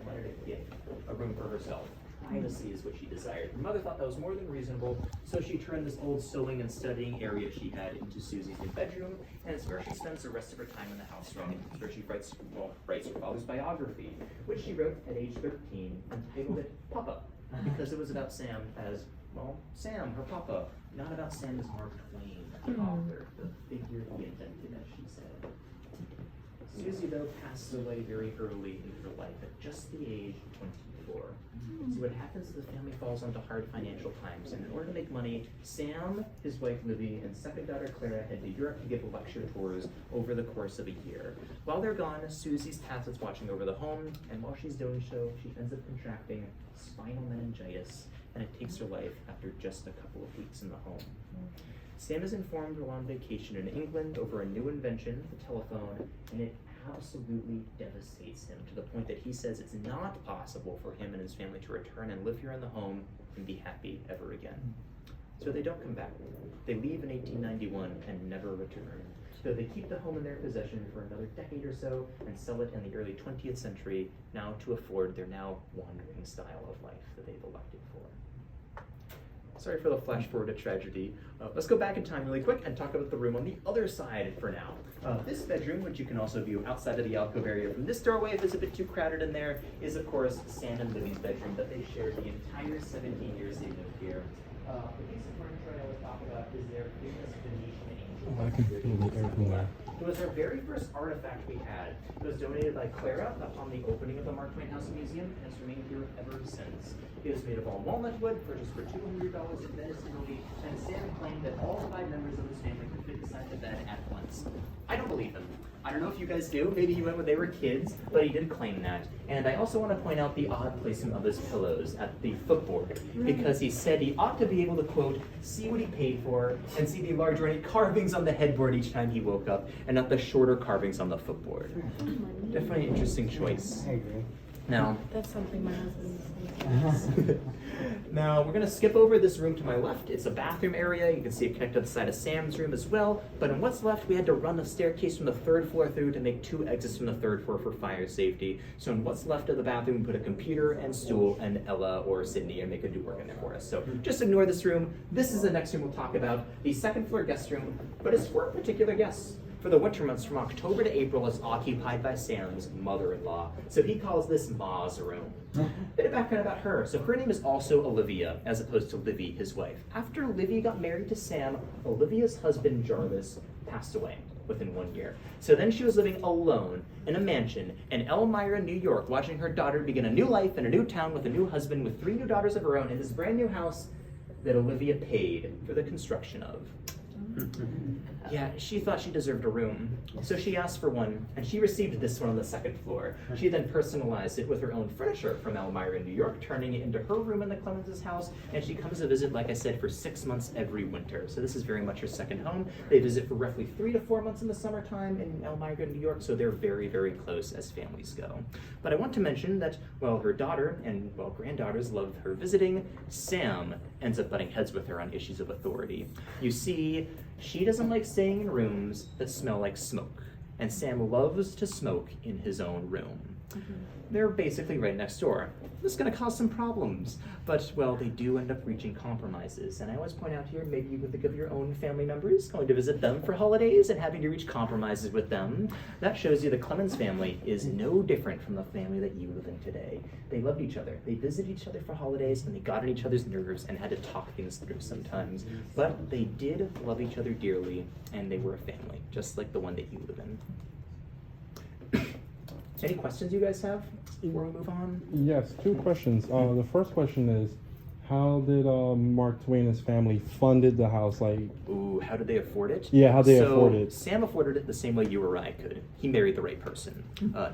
wanted a gift, a room for herself. Privacy is what she desired. Her mother thought that was more than reasonable, so she turned this old sewing and studying area she had into Susie's new bedroom, and it's where she spends the rest of her time in the house running. It's where she writes her father's biography, which she wrote at age 13 and titled it Papa, because it was about Sam as, well, Sam, her papa, not about Sam as Mark Twain, the author, the figure he invented, as she said. Susie, though, passes away very early in her life at just the age of 24. So what happens is the family falls onto hard financial times, and in order to make money, Sam, his wife Libby, and second daughter Clara head to Europe to give lecture tours over the course of a year. While they're gone, Susie's tasked with watching over the home, and while she's doing so, she ends up contracting spinal meningitis, and it takes her life after just a couple of weeks in the home. Sam is informed while on vacation in England over a new invention, the telephone, and it absolutely devastates him to the point that he says it's not possible for him and his family to return and live here in the home and be happy ever again. So they don't come back. They leave in 1891 and never return. So they keep the home in their possession for another decade or so and sell it in the early 20th century, now to afford their now wandering style of life that they've elected for. Sorry for the flash forward to tragedy. Let's go back in time really quick and talk about the room on the other side for now. This bedroom, which you can also view outside of the alcove area from this doorway if it's a bit too crowded in there, is of course Sam and Libby's bedroom that they shared the entire 17 years they lived here. The piece of furniture I always talk about is their famous Venetian angel. I can feel the air from there. It was our very first artifact we had. It was donated by Clara upon the opening of the Mark Twain House Museum and has remained here ever since. It was made of all walnut wood, purchased for $200 in Venice, Italy, and Sam claimed that all 5 members of his family could fit inside the bed at once. I don't believe him. I don't know if you guys do. Maybe he went when they were kids, but he did claim that. And I also want to point out the odd placement of his pillows at the footboard, because he said he ought to be able to, quote, see what he paid for and see the larger any carvings on the headboard each time he woke up, and not the shorter carvings on the footboard. Definitely an interesting choice. I agree. Now, That's something my husband would say. now we're going to skip over this room to my left. It's a bathroom area. You can see it connected to the side of Sam's room as well. But in what's left, we had to run a staircase from the 3rd floor through to make 2 exits from the 3rd floor for fire safety. So in what's left of the bathroom, we put a computer and stool, and Ella or Sydney and make a do work in there for us. So just ignore this room. This is the next room we'll talk about, the 2nd floor guest room, but it's for particular guests. For the winter months from October to April, it's occupied by Sam's mother-in-law. So he calls this Ma's room. Bit of background about her. So her name is also Olivia, as opposed to Livy, his wife. After Olivia got married to Sam, Olivia's husband, Jarvis, passed away within 1 year. So then she was living alone in a mansion in Elmira, New York, watching her daughter begin a new life in a new town with a new husband with 3 new daughters of her own in this brand new house that Olivia paid for the construction of. Yeah, she thought she deserved a room, so she asked for one, and she received this one on the 2nd floor. She then personalized it with her own furniture from Elmira, New York, turning it into her room in the Clemens' house, and she comes to visit, like I said, for 6 months every winter. So this is very much her second home. They visit for roughly 3 to 4 months in the summertime in Elmira, New York, so they're very, very close as families go. But I want to mention that while her daughter and, well, granddaughters love her visiting, Sam ends up butting heads with her on issues of authority. You see, she doesn't like staying in rooms that smell like smoke, and Sam loves to smoke in his own room. They're basically right next door. This is going to cause some problems, but, well, they do end up reaching compromises. And I always point out here, maybe you can think of your own family members going to visit them for holidays and having to reach compromises with them. That shows you the Clemens family is no different from the family that you live in today. They loved each other. They visited each other for holidays, and they got on each other's nerves and had to talk things through sometimes. But they did love each other dearly, and they were a family, just like the one that you live in. Any questions you guys have before we move on? Yes, 2 questions. The first question is, how did Mark Twain and his family funded the house? Like, ooh, how did they afford it? Yeah, how they afford it. Sam afforded it the same way you or I could. He married the right person.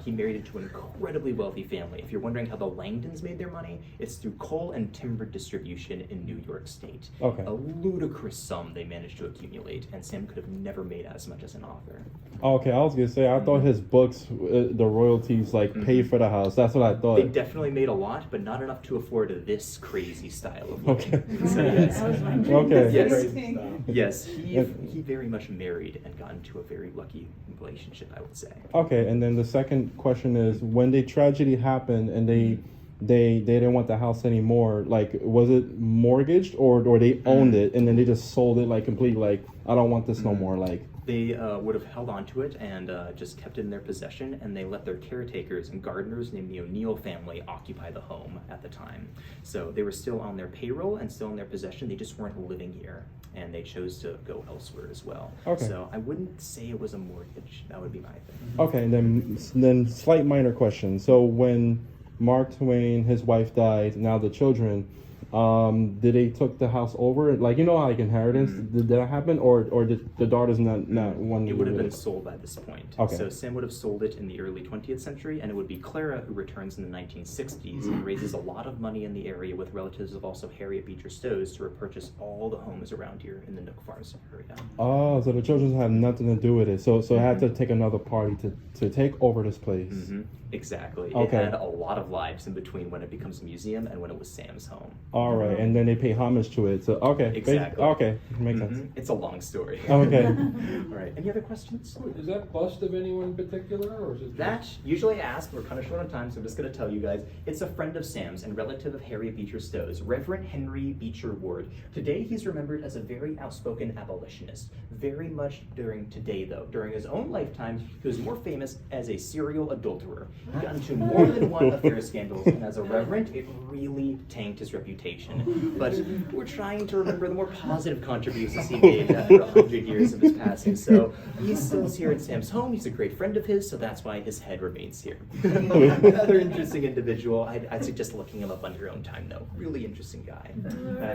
He married into an incredibly wealthy family. If you're wondering how the Langdons made their money, it's through coal and timber distribution in New York State. Okay. A ludicrous sum they managed to accumulate, and Sam could have never made as much as an author. Okay, I was gonna say, I thought his books, the royalties, like, paid for the house. That's what I thought. They definitely made a lot, but not enough to afford this crazy style of living. Okay. So, yes. Okay. Yes, he very much married and got into a very lucky relationship, I would say. Okay, and then the second question is, when the tragedy happened and they didn't want the house anymore, like, was it mortgaged or they owned it and then they just sold it, like, completely, like, I don't want this no more, like? They would have held on to it and just kept it in their possession, and they let their caretakers and gardeners named the O'Neill family occupy the home at the time. So they were still on their payroll and still in their possession. They just weren't living here, and they chose to go elsewhere as well. Okay. So I wouldn't say it was a mortgage. That would be my thing. Okay, and then slight minor question. So when Mark Twain, his wife died, now the children, did they took the house over? Like, you know, like inheritance, did that happen? Or did the daughters not want to It would have live been sold by this point. Okay. So Sam would have sold it in the early 20th century, and it would be Clara who returns in the 1960s and raises a lot of money in the area with relatives of also Harriet Beecher Stowe's to repurchase all the homes around here in the Nook Farms area. Oh, so the children had nothing to do with it. So it had to take another party to take over this place. Exactly. Okay. It had a lot of lives in between when it becomes a museum and when it was Sam's home. All right, and then they pay homage to it. So okay, Exactly. Okay, makes sense. It's a long story. Okay. All right. Any other questions? Is that bust of anyone in particular, or is it That usually asked. We're kind of short on time, so I'm just going to tell you guys. It's a friend of Sam's and relative of Harriet Beecher Stowe's, Reverend Henry Beecher Ward. Today, he's remembered as a very outspoken abolitionist. Very much during his own lifetime, he was more famous as a serial adulterer. He got into more than one affair scandals, and as a reverend, it really tanked his reputation. But we're trying to remember the more positive contributions he made after 100 years of his passing. So he's still here at Sam's home. He's a great friend of his, so that's why his head remains here. Another interesting individual. I'd suggest looking him up on your own time, though. Really interesting guy.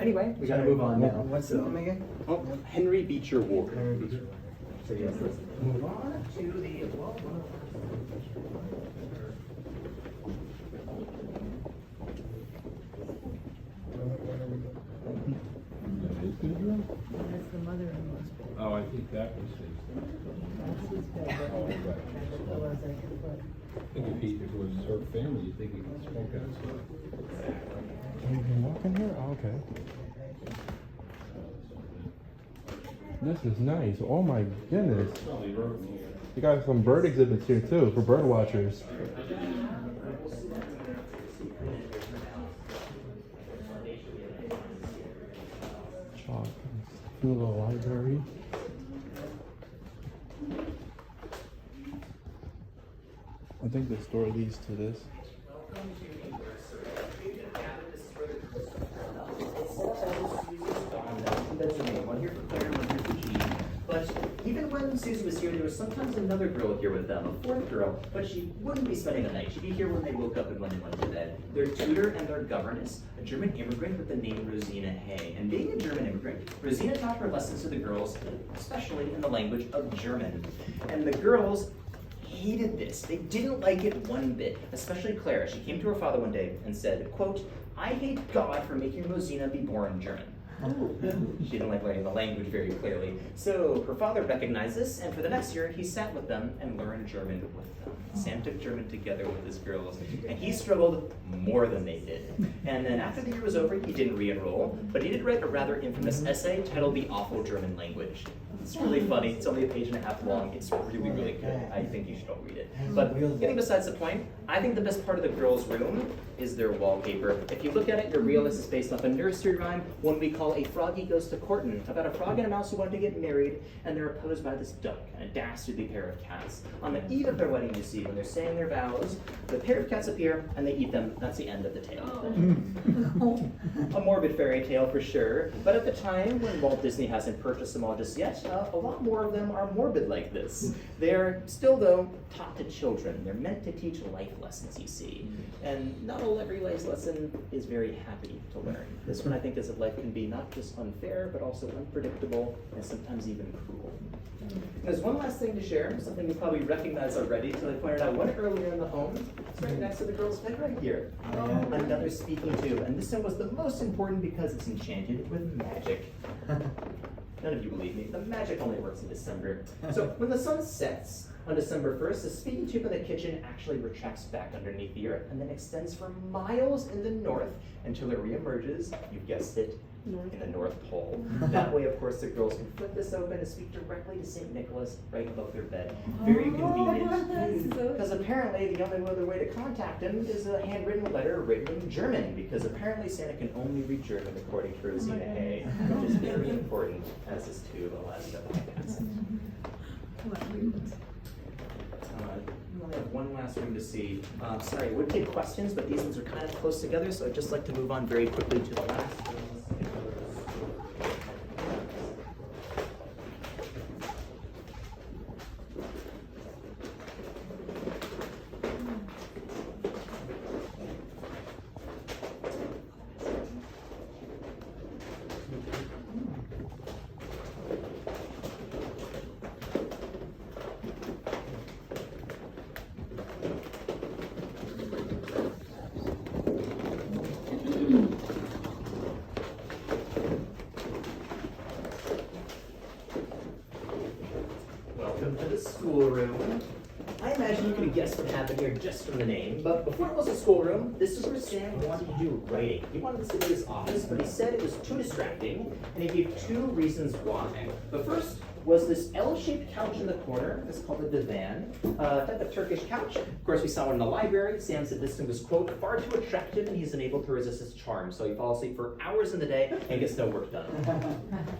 Anyway, we gotta move on now. What's the name again? Oh, Henry Beecher Ward. So yes, let's move on to the, well, That's the mother-in-law's bed. Oh, I think that was his. That's his bed. Oh, okay. Otherwise I could put. I think if it was her family, you'd think he could smoke outside. You can walk in here? Oh, okay. This is nice. Oh my goodness. Probably wrote me here. You got some bird exhibits here too for bird watchers. Chalk. Little library. I think the store leads to this. That's the name. One here for Claire, one here for Jean. But even when Susie was here, there was sometimes another girl here with them, a fourth girl, but she wouldn't be spending the night. She'd be here when they woke up and when they went to bed. Their tutor and their governess, a German immigrant with the name Rosina Hay. And being a German immigrant, Rosina taught her lessons to the girls, especially in the language of German. And the girls hated this. They didn't like it one bit, especially Clara. She came to her father one day and said, quote, "I hate God for making Rosina be born German." She didn't like learning the language very clearly. So her father recognized this, and for the next year, he sat with them and learned German with them. Sam took German together with his girls, and he struggled more than they did. And then after the year was over, he didn't re-enroll, but he did write a rather infamous essay titled The Awful German Language. It's really funny. It's only a page and a half long. It's really, really good. I think you should all read it. But getting besides the point, I think the best part of the girls' room is their wallpaper. If you look at it, you'll realize it's based off a nursery rhyme, one we call A Froggy Goes to Courtin', about a frog and a mouse who want to get married, and they're opposed by this duck and a dastardly pair of cats. On the eve of their wedding, you see, when they're saying their vows, the pair of cats appear and they eat them. That's the end of the tale. A morbid fairy tale for sure, but at the time when Walt Disney hasn't purchased them all just yet, a lot more of them are morbid like this. They're still, though, taught to children. They're meant to teach life lessons, you see. And not every life lesson is very happy to learn. This one, I think, is that life can be not just unfair, but also unpredictable and sometimes even cruel. There's one last thing to share, something you probably recognize already, so I pointed out one earlier in the home. It's right next to the girl's bed right here. Another speaking tube, and this one was the most important because it's enchanted with magic. None of you believe me. The magic only works in December. So when the sun sets on December 1st, the speaking tube in the kitchen actually retracts back underneath the earth and then extends for miles in the north until it reemerges, you guessed it, in the North Pole. That way, of course, the girls can flip this open and speak directly to St. Nicholas right above their bed. Very convenient. Because apparently the only other way to contact him is a handwritten letter written in German, because apparently Santa can only read German according to Rosina Hay, which is very important as this tube allows you to bypass it. We only have one last room to see. Sorry, I would take questions, but these ones are kind of close together, so I'd just like to move on very quickly to the last room. Welcome to the schoolroom. I imagine you could have guessed what happened here just from the name, but before it was a schoolroom, this is where Sam wanted to do writing. He wanted to sit in his office, but he said it was too distracting, and he gave two reasons why. The first was this L-shaped couch in the corner. It's called a divan, a type of Turkish couch. Of course, we saw one in the library. Sam said this thing was, quote, far too attractive, and he's unable to resist its charm. So he falls asleep for hours in the day and gets no work done.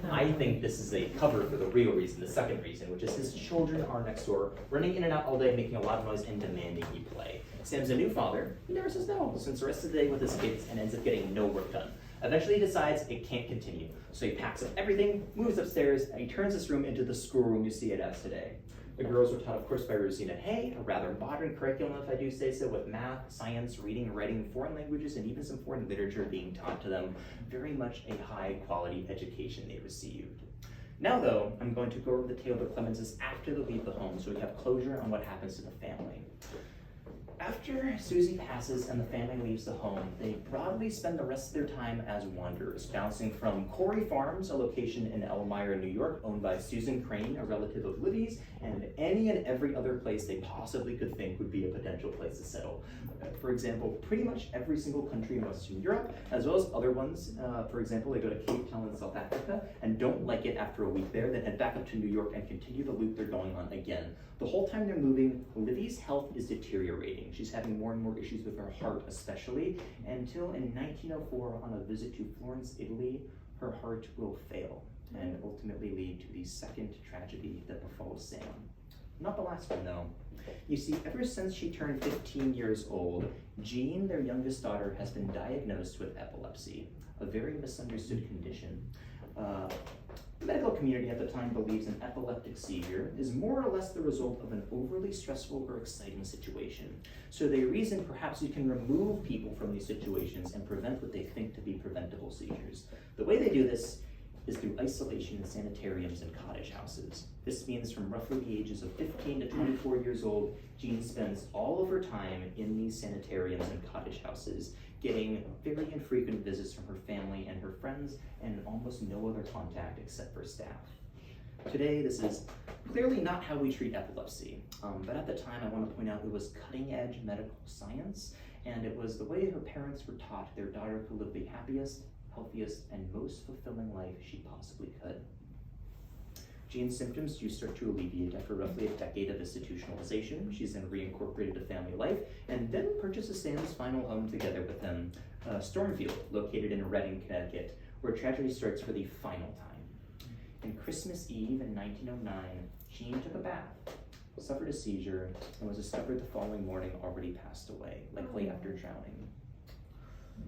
I think this is a cover for the real reason, the second reason, which is his children are next door, running in and out all day, making a lot of noise and demanding he play. Sam's a new father. He never says no, spends the rest of the day with his kids and ends up getting no work done. Eventually he decides it can't continue. So he packs up everything, moves upstairs, and he turns this room into the schoolroom you see it as today. The girls were taught, of course, by Rosina Hay, a rather modern curriculum, if I do say so, with math, science, reading, writing, foreign languages, and even some foreign literature being taught to them. Very much a high-quality education they received. Now though, I'm going to go over the tale of the Clemenses after they leave the home so we have closure on what happens to the family. After Susie passes and the family leaves the home, they broadly spend the rest of their time as wanderers, bouncing from Corey Farms, a location in Elmira, New York, owned by Susan Crane, a relative of Livy's, and any and every other place they possibly could think would be a potential place to settle. For example, pretty much every single country in Western Europe, as well as other ones. For example, they go to Cape Town in South Africa and don't like it after a week there, then head back up to New York and continue the loop they're going on again. The whole time they're moving, Livy's health is deteriorating. She's having more and more issues with her heart especially, until in 1904, on a visit to Florence, Italy, her heart will fail and ultimately lead to the second tragedy that befalls Sam. Not the last one though. You see, ever since she turned 15 years old, Jean, their youngest daughter, has been diagnosed with epilepsy, a very misunderstood condition. The medical community at the time believes an epileptic seizure is more or less the result of an overly stressful or exciting situation. So they reason perhaps you can remove people from these situations and prevent what they think to be preventable seizures. The way they do this is through isolation in sanitariums and cottage houses. This means from roughly the ages of 15 to 24 years old, Jean spends all of her time in these sanitariums and cottage houses, getting very infrequent visits from her family and her friends, and almost no other contact except for staff. Today, this is clearly not how we treat epilepsy, but at the time I want to point out it was cutting-edge medical science, and it was the way her parents were taught their daughter could live the happiest, healthiest, and most fulfilling life she possibly could. Jean's symptoms do start to alleviate after roughly a decade of institutionalization. She's then reincorporated to family life, and then purchases Sam's final home together with him, Stormfield, located in Reading, Connecticut, where tragedy starts for the final time. On Christmas Eve in 1909, Jean took a bath, suffered a seizure, and was discovered the following morning already passed away, likely after drowning.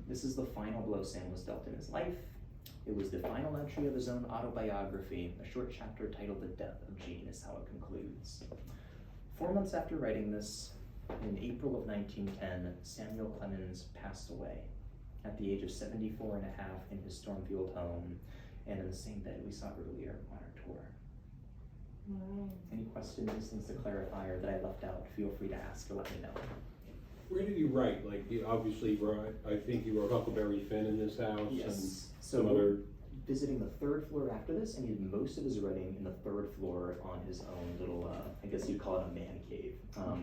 This is the final blow Sam was dealt in his life. It was the final entry of his own autobiography. A short chapter titled The Death of Jean is how it concludes. 4 months after writing this, in April of 1910, Samuel Clemens passed away at the age of 74 and a half in his Stormfield home, and in the same bed we saw earlier on our tour. Wow. Any questions, things to clarify, or that I left out, feel free to ask or let me know. Where did you write? Like, you obviously wrote, I think you wrote Huckleberry Finn in this house. Yes. And So some other. visiting the third floor after this, and he did most of his writing in the third floor on his own little, I guess you'd call it a man cave.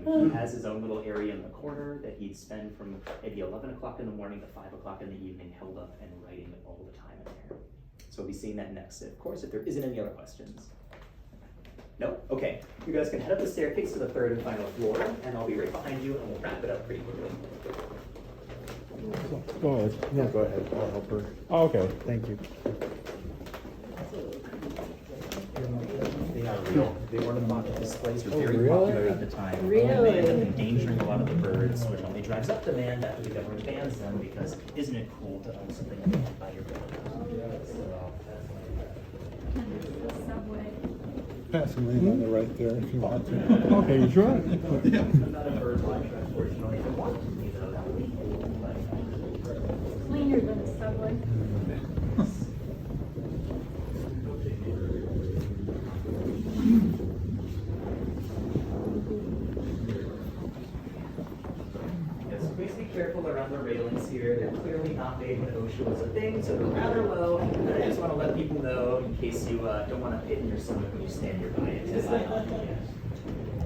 He has his own little area in the corner that he'd spend from maybe 11 o'clock in the morning to 5 o'clock in the evening, held up and writing all the time in there. So we'll be seeing that next, of course, if there isn't any other questions. No? Okay. You guys can head up the staircase to the third and final floor, and I'll be right behind you, and we'll wrap it up pretty quickly. Go ahead. Yeah, go ahead. I'll help her. Oh, okay. Thank you. They are real. They were ornamental displays, were very really? popular at the time. They ended up endangering a lot of the birds, which only drives up demand after the government bans them, because isn't it cool to own something made by your brother? Subway. Pass them in on the right there if you want to. Okay, you sure? Not a bird life, unfortunately. If you want to be, though, that would be cool. But Cleaner than a subway. yes, please be careful around the railings here. They're clearly not made when OSHA was a thing, so they're rather low. And I just want to let people know, in case you don't want to pin your stomach when you stand nearby it.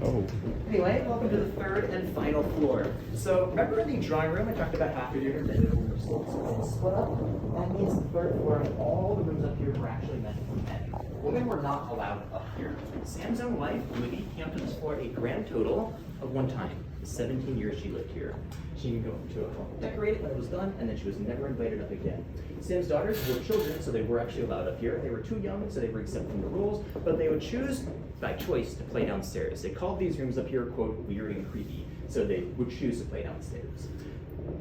Oh. Anyway, welcome to the third and final floor. So remember in the drawing room, I talked about half of your bedrooms were split up? That means the third floor and all the rooms up here were actually meant for men. Women were not allowed up here. Sam's own wife, Libby, camped on this floor a grand total of one time. The 17 years she lived here. She would go to a home, decorate it when it was done, and then she was never invited up again. Sam's daughters were children, so they were actually allowed up here. They were too young, so they were exempt from the rules, but they would choose by choice to play downstairs. They called these rooms up here, quote, weird and creepy, so they would choose to play downstairs.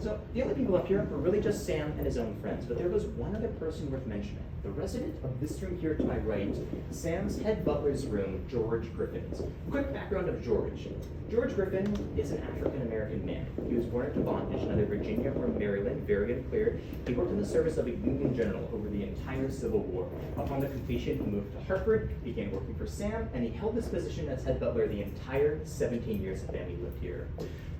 So the only people up here were really just Sam and his own friends, but there was one other person worth mentioning. The resident of this room here to my right, Sam's head butler's room, George Griffin's. Quick background of George. George Griffin is an African-American man. He was born into bondage in either Virginia or Maryland, very unclear. He worked in the service of a Union general over the entire Civil War. Upon the completion, he moved to Hartford, began working for Sam, and he held this position as head butler the entire 17 years the family lived here.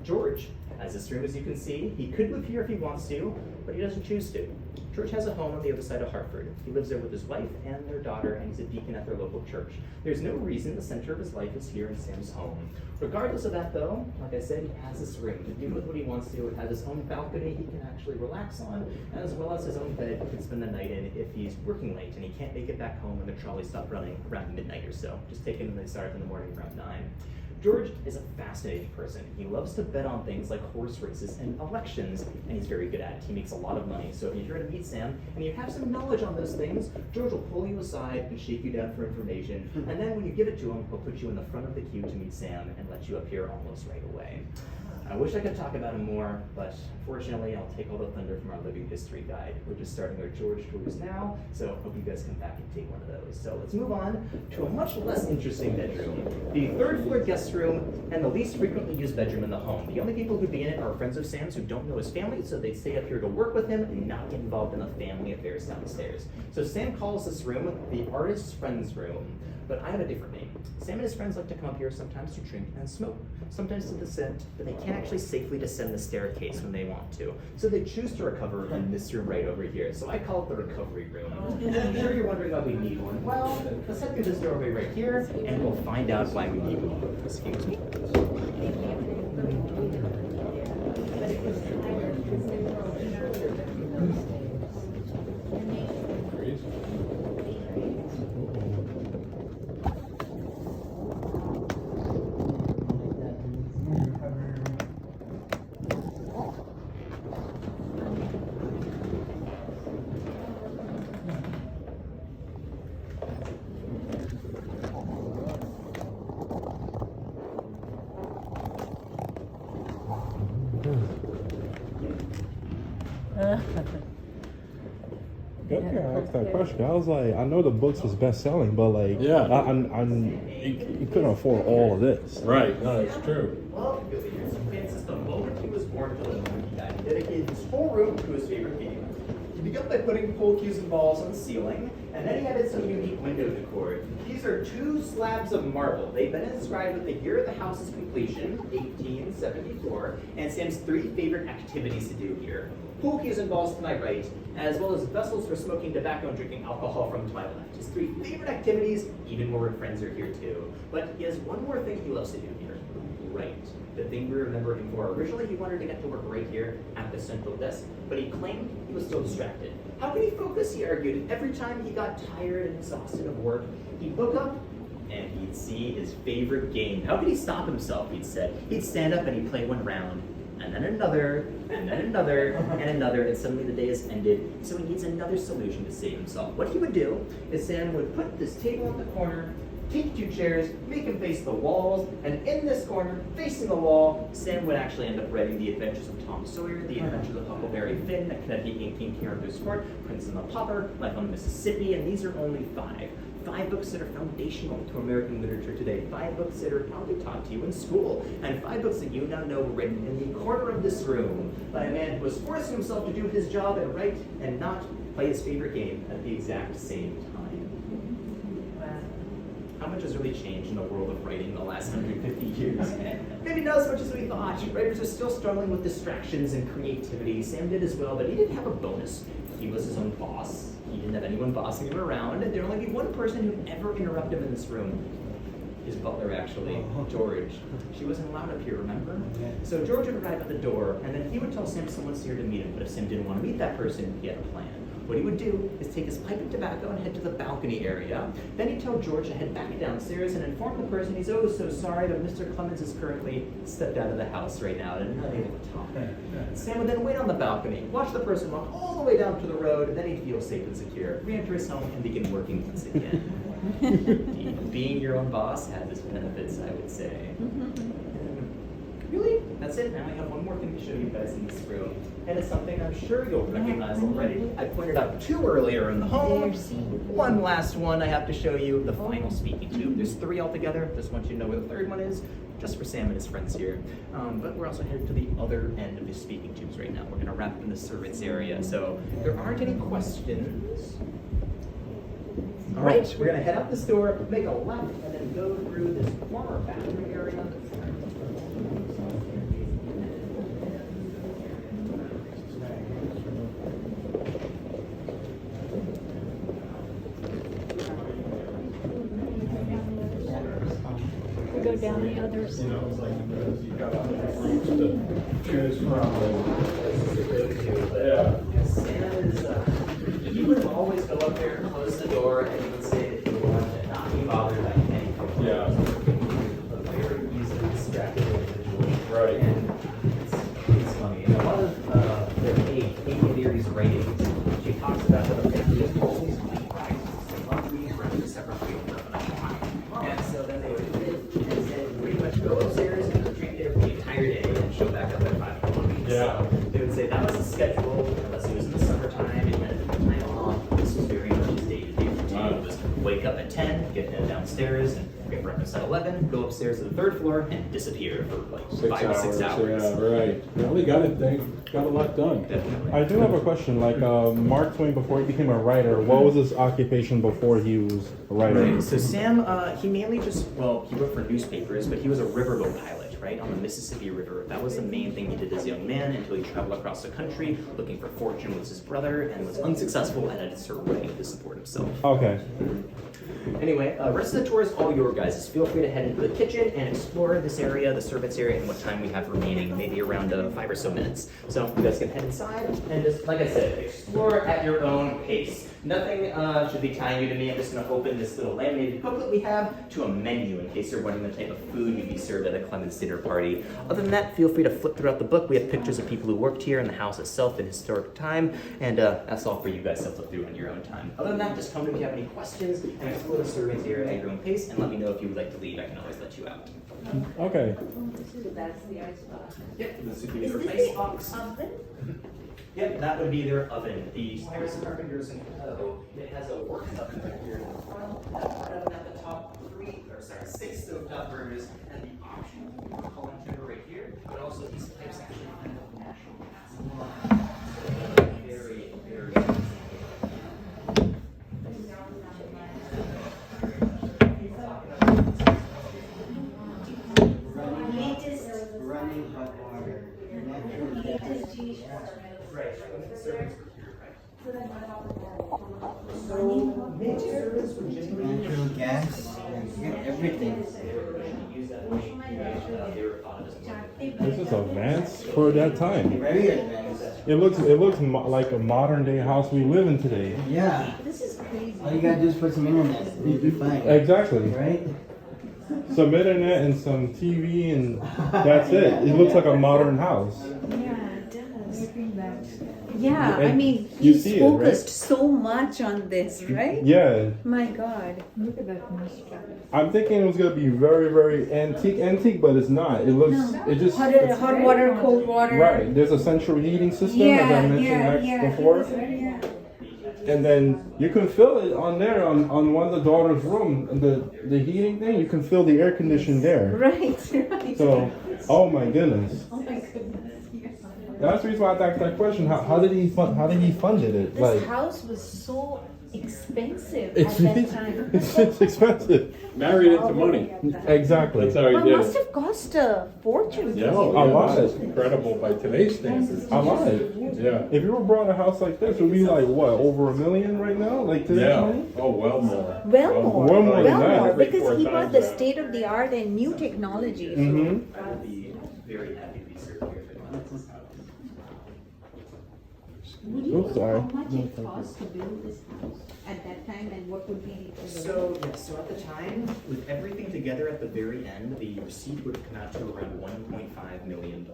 George has this room, as you can see. He could live here if he wants to, but he doesn't choose to. George has a home on the other side of Hartford. He lives there with his wife and their daughter, and he's a deacon at their local church. There's no reason the center of his life is here in Sam's home. Regardless of that, though, like I said, he has this room to do with what he wants to. It has his own balcony he can actually relax on, as well as his own bed he can spend the night in if he's working late and he can't make it back home when the trolley stopped running around midnight or so. Just take him when they start in the morning around 9. George is a fascinating person. He loves to bet on things like horse races and elections, and he's very good at it. He makes a lot of money. So if you're here to meet Sam and you have some knowledge on those things, George will pull you aside and shake you down for information. And then when you give it to him, he'll put you in the front of the queue to meet Sam and let you appear almost right away. I wish I could talk about him more, but unfortunately I'll take all the thunder from our living history guide. We're just starting our George tours now, so hope you guys come back and take one of those. So let's move on to a much less interesting bedroom. The third floor guest room and the least frequently used bedroom in the home. The only people who'd be in it are friends of Sam's who don't know his family, so they stay up here to work with him and not get involved in the family affairs downstairs. So Sam calls this room the artist's friend's room. But I have a different name. Sam and his friends like to come up here sometimes to drink and smoke, sometimes to descend, but they can't actually safely descend the staircase when they want to. So they choose to recover in this room right over here. So I call it the recovery room. And I'm sure you're wondering why we need one. Well, let's head through this doorway right here, and we'll find out why we need one. Excuse me. Good thing I asked that question. I was like, I know the books was best selling, but like, Yeah. you couldn't afford all of this. Right, no, it's true. Well, Francis, the moment he was born, he dedicated his whole room to his favorite game. He began by putting pool cues and balls on the ceiling, and then he added some unique window decor. These are 2 slabs of marble. They've been inscribed with the year of the house's completion, 1874, and Sam's 3 favorite activities to do here. Pool cues and balls to my right, as well as vessels for smoking tobacco and drinking alcohol from to my left. His 3 favorite activities, even more when friends are here too. But he has one more thing he loves to do here. Write. The thing we remember him for. Originally, he wanted to get to work right here at the central desk, but he claimed he was still distracted. How could he focus, he argued. Every time he got tired and exhausted of work, he'd look up and he'd see his favorite game. How could he stop himself, he'd said. He'd stand up and he'd play one round, and then another, and then another, and another, and suddenly the day has ended, so he needs another solution to save himself. What he would do is Sam would put this table in the corner, take 2 chairs, make him face the walls, and in this corner, facing the wall, Sam would actually end up writing The Adventures of Tom Sawyer, The Adventures of Huckleberry Finn, The Connecticut King Caribou's Fort, Prince and the Pauper, Life on the Mississippi, and these are only 5. 5 books that are foundational to American literature today. 5 books that are probably taught to you in school. And 5 books that you now know were written in the corner of this room by a man who was forcing himself to do his job and write and not play his favorite game at the exact same time. How much has really changed in the world of writing in the last 150 years? Maybe not as much as we thought. Writers are still struggling with distractions and creativity. Sam did as well, but he didn't have a bonus. He was his own boss. He didn't have anyone bossing him around, and there'd only be one person who'd ever interrupt him in this room. His butler, actually, George. She wasn't allowed up here, remember? So George would arrive at the door, and then he would tell Sam someone's here to meet him, but if Sam didn't want to meet that person, he had a plan. What he would do is take his pipe and tobacco and head to the balcony area. Then he'd tell George to head back downstairs and inform the person he's oh so sorry that Mr. Clemens is currently stepped out of the house right now and not able to talk. Sam would then wait on the balcony, watch the person walk all the way down to the road, and then he'd feel safe and secure, re-enter his home and begin working once again. Being your own boss has its benefits, I would say. Really? That's it? Now I have one more thing to show you guys in this room. And it's something I'm sure you'll recognize already. I pointed out 2 earlier in the home. One last one I have to show you, the final speaking tube. There's 3 altogether. Just want you to know where the 3rd one is, just for Sam and his friends here. But we're also headed to the other end of the speaking tubes right now. We're gonna wrap up in the servants area. So if there aren't any questions. All right, we're gonna head out this door, make a left, and then go through this former bathroom area. We go down the others. He would always go up there, close the door, and he would say that he wanted to not be bothered by any company. Yeah. A very easily distracted individual. Right. And it's funny. In a lot of Paige Leary's writings, she talks about that the family is always being practiced. They love being running a separate field of an And so then they would pretty much go upstairs and drink there for the entire day and show back up at 5 o'clock. Yeah. So they would say that was the schedule, unless it was in the summertime, and then time off. This was very much his day-to-day routine. Wow. It was wake up at 10, get downstairs, and get breakfast at 11, go upstairs to the 3rd floor, and disappear for like 5 or 6 hours. Yeah, right. Well, he got a lot done. Definitely. I do have a question. Like Mark Twain, before he became a writer, what was his occupation before he was a writer? Right. So Sam, he mainly just, well, he wrote for newspapers, but he was a riverboat pilot, right, on the Mississippi River. That was the main thing he did as a young man until he traveled across the country looking for fortune with his brother and was unsuccessful and had to start writing to support himself. Okay. Anyway, rest of the tour is all your guys'. Feel free to head into the kitchen and explore this area, the servants area, and what time we have remaining, maybe around 5 or so minutes. So you guys can head inside and just, like I said, explore at your own pace. Nothing should be tying you to me. I'm just going to open this little laminated booklet we have to a menu in case you're wondering the type of food you'd be served at a Clemens dinner party. Other than that, feel free to flip throughout the book. We have pictures of people who worked here in the house itself in historic time, and that's all for you guys to flip through on your own time. Other than that, just come to me if you have any questions and explore the servants area at your own pace, and let me know if you would like to leave. I can always let you out. Okay. So that's the ice box. Yep, this would be their ice box. Yep, that would be their oven. The Cyrus Carpenters and Co. It has a work oven right here in the front, that oven at the top, 6 stovetop burners, and the optional column chamber right here. But also these pipes actually kind of natural gas. So very, very. Running hot water. Right. So main servants would generally Natural gas, everything. This is advanced for that time. Very advanced. It looks like a modern day house we live in today. Yeah. This is crazy. All you gotta do is put some internet. You'll be fine. Exactly. Right? Some internet and some TV and that's it. It looks like a modern house. Yeah, it does. Looking back. Yeah, I And mean, you he's see it, focused right? so much on this, right? Yeah. My God. Look at that nostalgia. I'm thinking it was gonna be very, very antique, but it's not. It looks, it just it's- Hot water, cold water. right. There's a central heating system, as I mentioned before. Yeah. And then you can feel it on there on one of the daughter's room, the heating thing. You can feel the air conditioning there. Right, right. So, oh my goodness. Oh my goodness. Yeah. That's the reason why I asked that question. How did he fund it? This Like, house was so expensive it's at that time. it's expensive. Married into money. Exactly. That's how he But did must it. have cost a fortune. Yeah, A lot. That's incredible by today's standards. I lied. Yeah. If you were brought a house like this, it would be like what, over $1 million right now? Like today's Yeah. money? Oh, well more. Well more. Well more than Well more. that. Because he 3-4 brought times the that. state of the art and new technology. Mm-hmm. I would be very happy to be served here if it was. Would you Oops, know sorry. how much it cost to build this house at that time and what would be the So at the time, with everything together at the very end, the receipt would come out to around $1.5 million.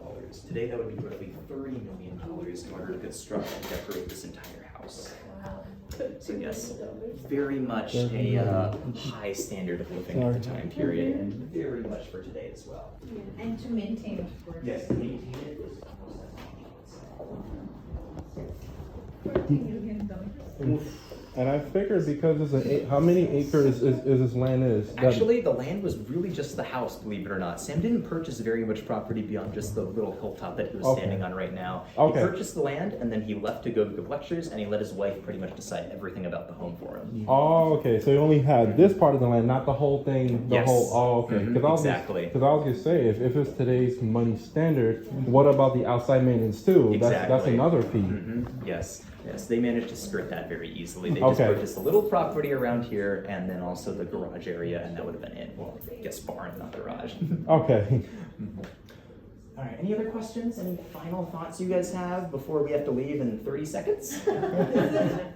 Today, that would be roughly $30 million in order to construct and decorate this entire house. So yes, very much a high standard of living at the time period, and very much for today as well. And to maintain, of course. Yes, to maintain it was And I figured because it's how many acres is this land is? Actually, the land was really just the house, believe it or not. Sam didn't purchase very much property beyond just the little hilltop that he was standing on right now. Okay. He purchased the land, and then he left to go give lectures, and he let his wife pretty much decide everything about the home for him. Oh, okay. So you only had this part of the land, not the whole thing. The Yes. whole. Oh, okay. Exactly. Because I was gonna say, if it's today's money standard, what about the outside maintenance too? That's Exactly. another fee. Yes, yes, they managed to skirt that very easily. They just purchased a little property around here, and then also the garage area, and that would have been it. Well, I guess barn, not garage. Okay. All right, any other questions? Any final thoughts you guys have before we have to leave in 30 seconds?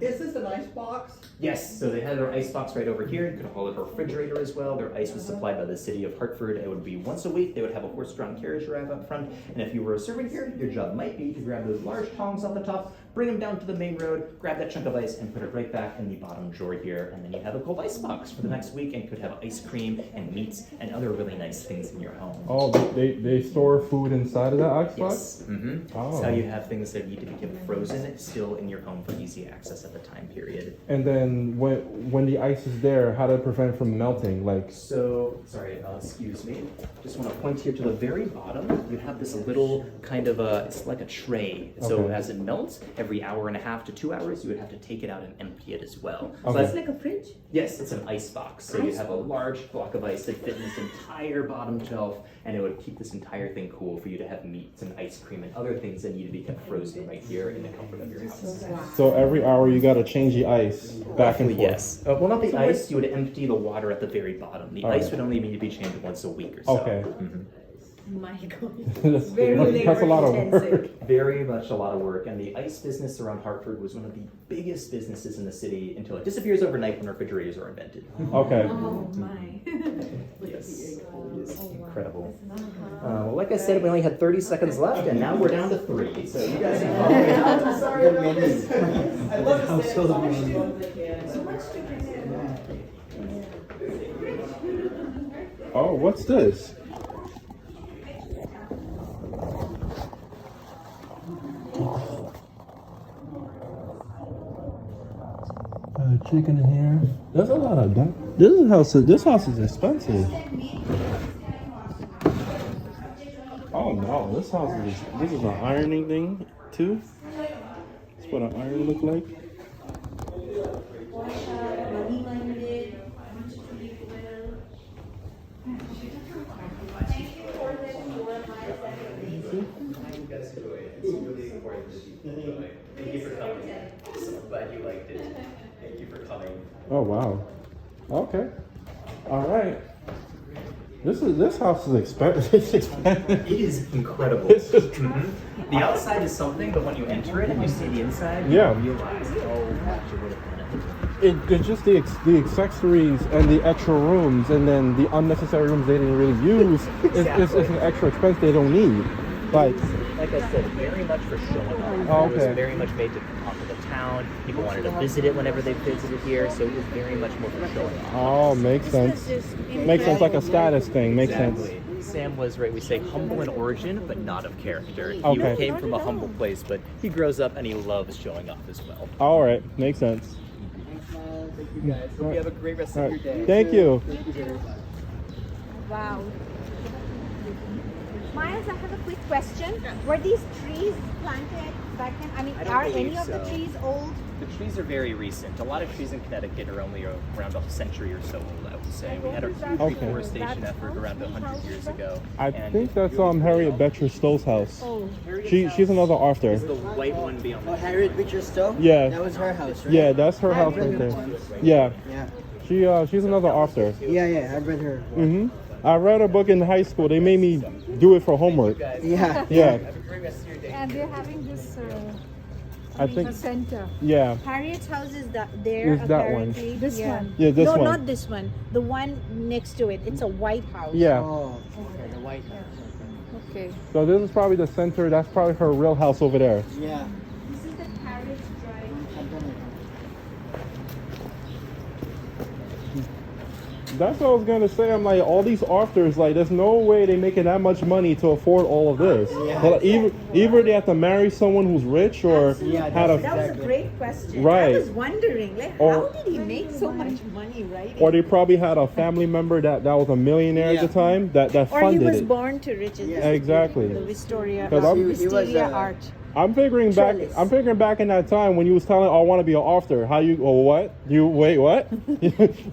Is this an ice box? Yes, so they had their ice box right over here. You could hold a refrigerator as well. Their ice was supplied by the city of Hartford. It would be once a week. They would have a horse-drawn carriage arrive up front. And if you were a servant here, your job might be to grab those large tongs off the top, bring them down to the main road, grab that chunk of ice, and put it right back in the bottom drawer here. And then you have a cold ice box for the next week, and could have ice cream and meats and other really nice things in your home. Oh, they store food inside of that ice box? Yes. That's how you have things that need to be kept frozen still in your home for easy access at the time period. And then when the ice is there, how to prevent it from melting? Like, so, sorry, excuse me. Just want to point here to the very bottom. You have this little kind of it's like a tray. So as it melts, every hour and a half to 2 hours, you would have to take it out and empty it as well. So So it's like a fridge? yes, it's an ice box. So you have a large block of ice that fit in this entire bottom shelf, and it would keep this entire thing cool for you to have meats and ice cream and other things that need to be kept frozen right here in the comfort of your house. so every hour you gotta change the ice back and forth. Yes. Well, not the ice. You would empty the water at the very bottom. The ice would only need to be changed once a week or so. Okay. My God. That's a lot of work. Very much a lot of work. And the ice business around Hartford was one of the biggest businesses in the city until it disappears overnight when refrigerators are invented. Okay. Oh my. Yes. Incredible. Well, like I said, we only had 30 seconds left, and now we're down to 3. So you guys can follow me. I'm sorry about this. I love to stand as So much to Oh, what's this? Chicken in here. There's a lot of that. This house is expensive. Oh no, this is an ironing thing too. That's what an iron look like. Thank you for coming. So glad you liked it. Thank you for coming. Oh wow. Okay. All right. This house is expensive. It's expensive. It is incredible. It's just The outside is something, but when you enter it and you see the inside, Yeah. you realize how much it would have been. it's just the accessories and the extra rooms, and then the unnecessary rooms they didn't really use. It's an extra expense they don't need. Like I said, very much for showing off. Oh, It was okay. very much made to talk to the town. People wanted to visit it whenever they visited here, so it was very much more for showing off. oh, makes sense. Makes sense, like a status thing. Makes sense. Exactly. Sam was, right, we say humble in origin, but not of character. He Okay. came from a humble place, but he grows up and he loves showing off as well. All right, makes sense. Thank you guys. Hope you have a great rest All of right. your day. Thank you. Wow. Miles, I have a quick question. Were these trees planted back then? I mean, I don't are believe any of the so. trees old? The trees are very recent. A lot of trees in Connecticut are only around a century or so old, I would say. We had a huge Okay. reforestation effort around 100 years ago. I and think that's it really Harriet helped. Beecher Stowe's house. Oh. She's another author. Is the white one beyond the Harriet Beecher Stowe? Yeah. That was her house, right? Yeah, that's her house right there. Yeah, Yeah. she's another author. Yeah, I read her. I read a book in high school. They made me do it for homework. Yeah. Yeah, Have a great rest of your day. And they're having this I think. center. Yeah, Harriet's house is there Is that one. apparently. This one. yeah, this no, one. not this one. The one next to it. It's a white house. Yeah. Oh, okay, the White House. Okay. So this is probably the center. That's probably her real house over there. Yeah. This is the carriage drive. That's what I was gonna say. I'm like, all these authors, like, there's no way they making that much money to afford all of this. Yeah. But either they have to marry someone who's rich or Yeah, had a, That was a great question. Right. I was wondering, like, Or- how did he make so much money, right? or they probably had a family member that was a millionaire at the time that Or he funded was it. born to riches. Yeah. Exactly. The Wisteria, 'Cause I'm- He was, Wisteria art. I'm figuring back. Trellis. I'm figuring back in that time when you was telling, "Oh, I want to be an author." How you? Oh, what? You wait? What?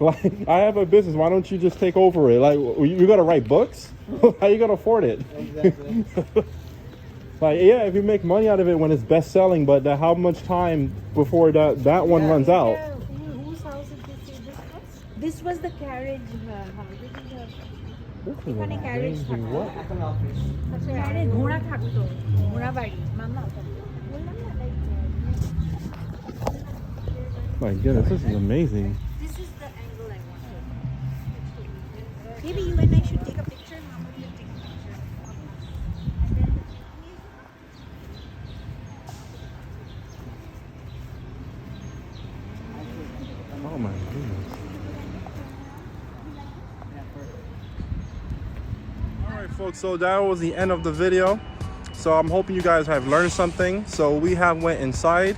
Like, I have a business. Why don't you just take over it? Like, you got to write books? How you gonna afford it? Exactly. Like, yeah, if you make money out of it when it's best selling, but how much time before that one runs out? Yeah, whose house did this was? This was the carriage. এখানে carriage থাকতো। এখানে ঘোড়া থাকতো, ঘোড়া বাড়ি, মামা বললাম না, My goodness, this is amazing. This is the angle I wanted. Maybe you and I should take a picture. Mama will take a picture of us. And then Oh my goodness. Alright folks, so that was the end of the video. So I'm hoping you guys have learned something. So we have went inside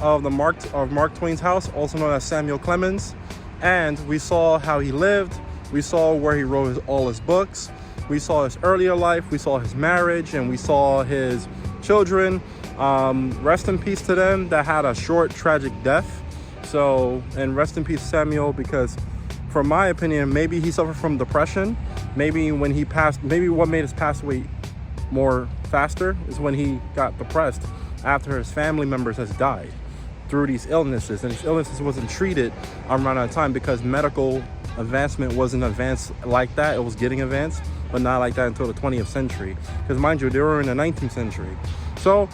of Mark Twain's house, also known as Samuel Clemens, and we saw how he lived. We saw where he wrote all his books. We saw his earlier life. We saw his marriage, and we saw his children. Rest in peace to them that had a short, tragic death. So, and rest in peace Samuel, because from my opinion, maybe he suffered from depression. Maybe when he passed, maybe what made his pass away more faster is when he got depressed after his family members has died through these illnesses, and these illnesses wasn't treated around that time because medical advancement wasn't advanced like that. It was getting advanced, but not like that until the 20th century, because mind you, they were in the 19th century. So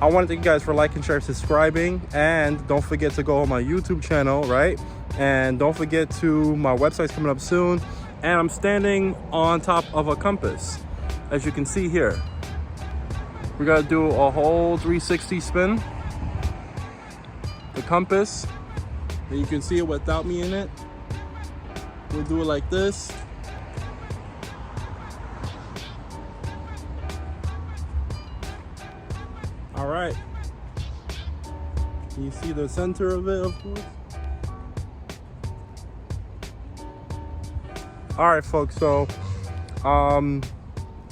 I want to thank you guys for liking, sharing, subscribing, and don't forget to go on my YouTube channel, right? And don't forget to, my website's coming up soon, and I'm standing on top of a compass, as you can see here. We're gonna do a whole 360 spin. The compass, and you can see it without me in it. We'll do it like this. All right. You see the center of it, of course. All right, folks. So, I'm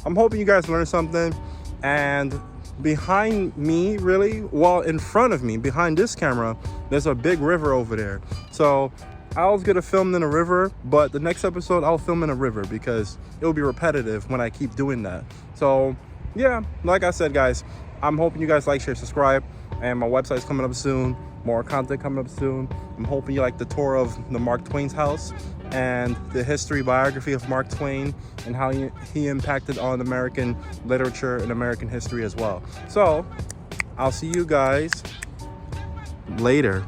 hoping you guys learned something. And behind me, really, well, in front of me, behind this camera, there's a big river over there. So I was gonna film in a river, but the next episode I'll film in a river because it'll be repetitive when I keep doing that. So yeah, like I said, guys, I'm hoping you guys like, share, subscribe, and my website's coming up soon. More content coming up soon. I'm hoping you like the tour of the Mark Twain's house and the history biography of Mark Twain and how he impacted on American literature and American history as well. So I'll see you guys later.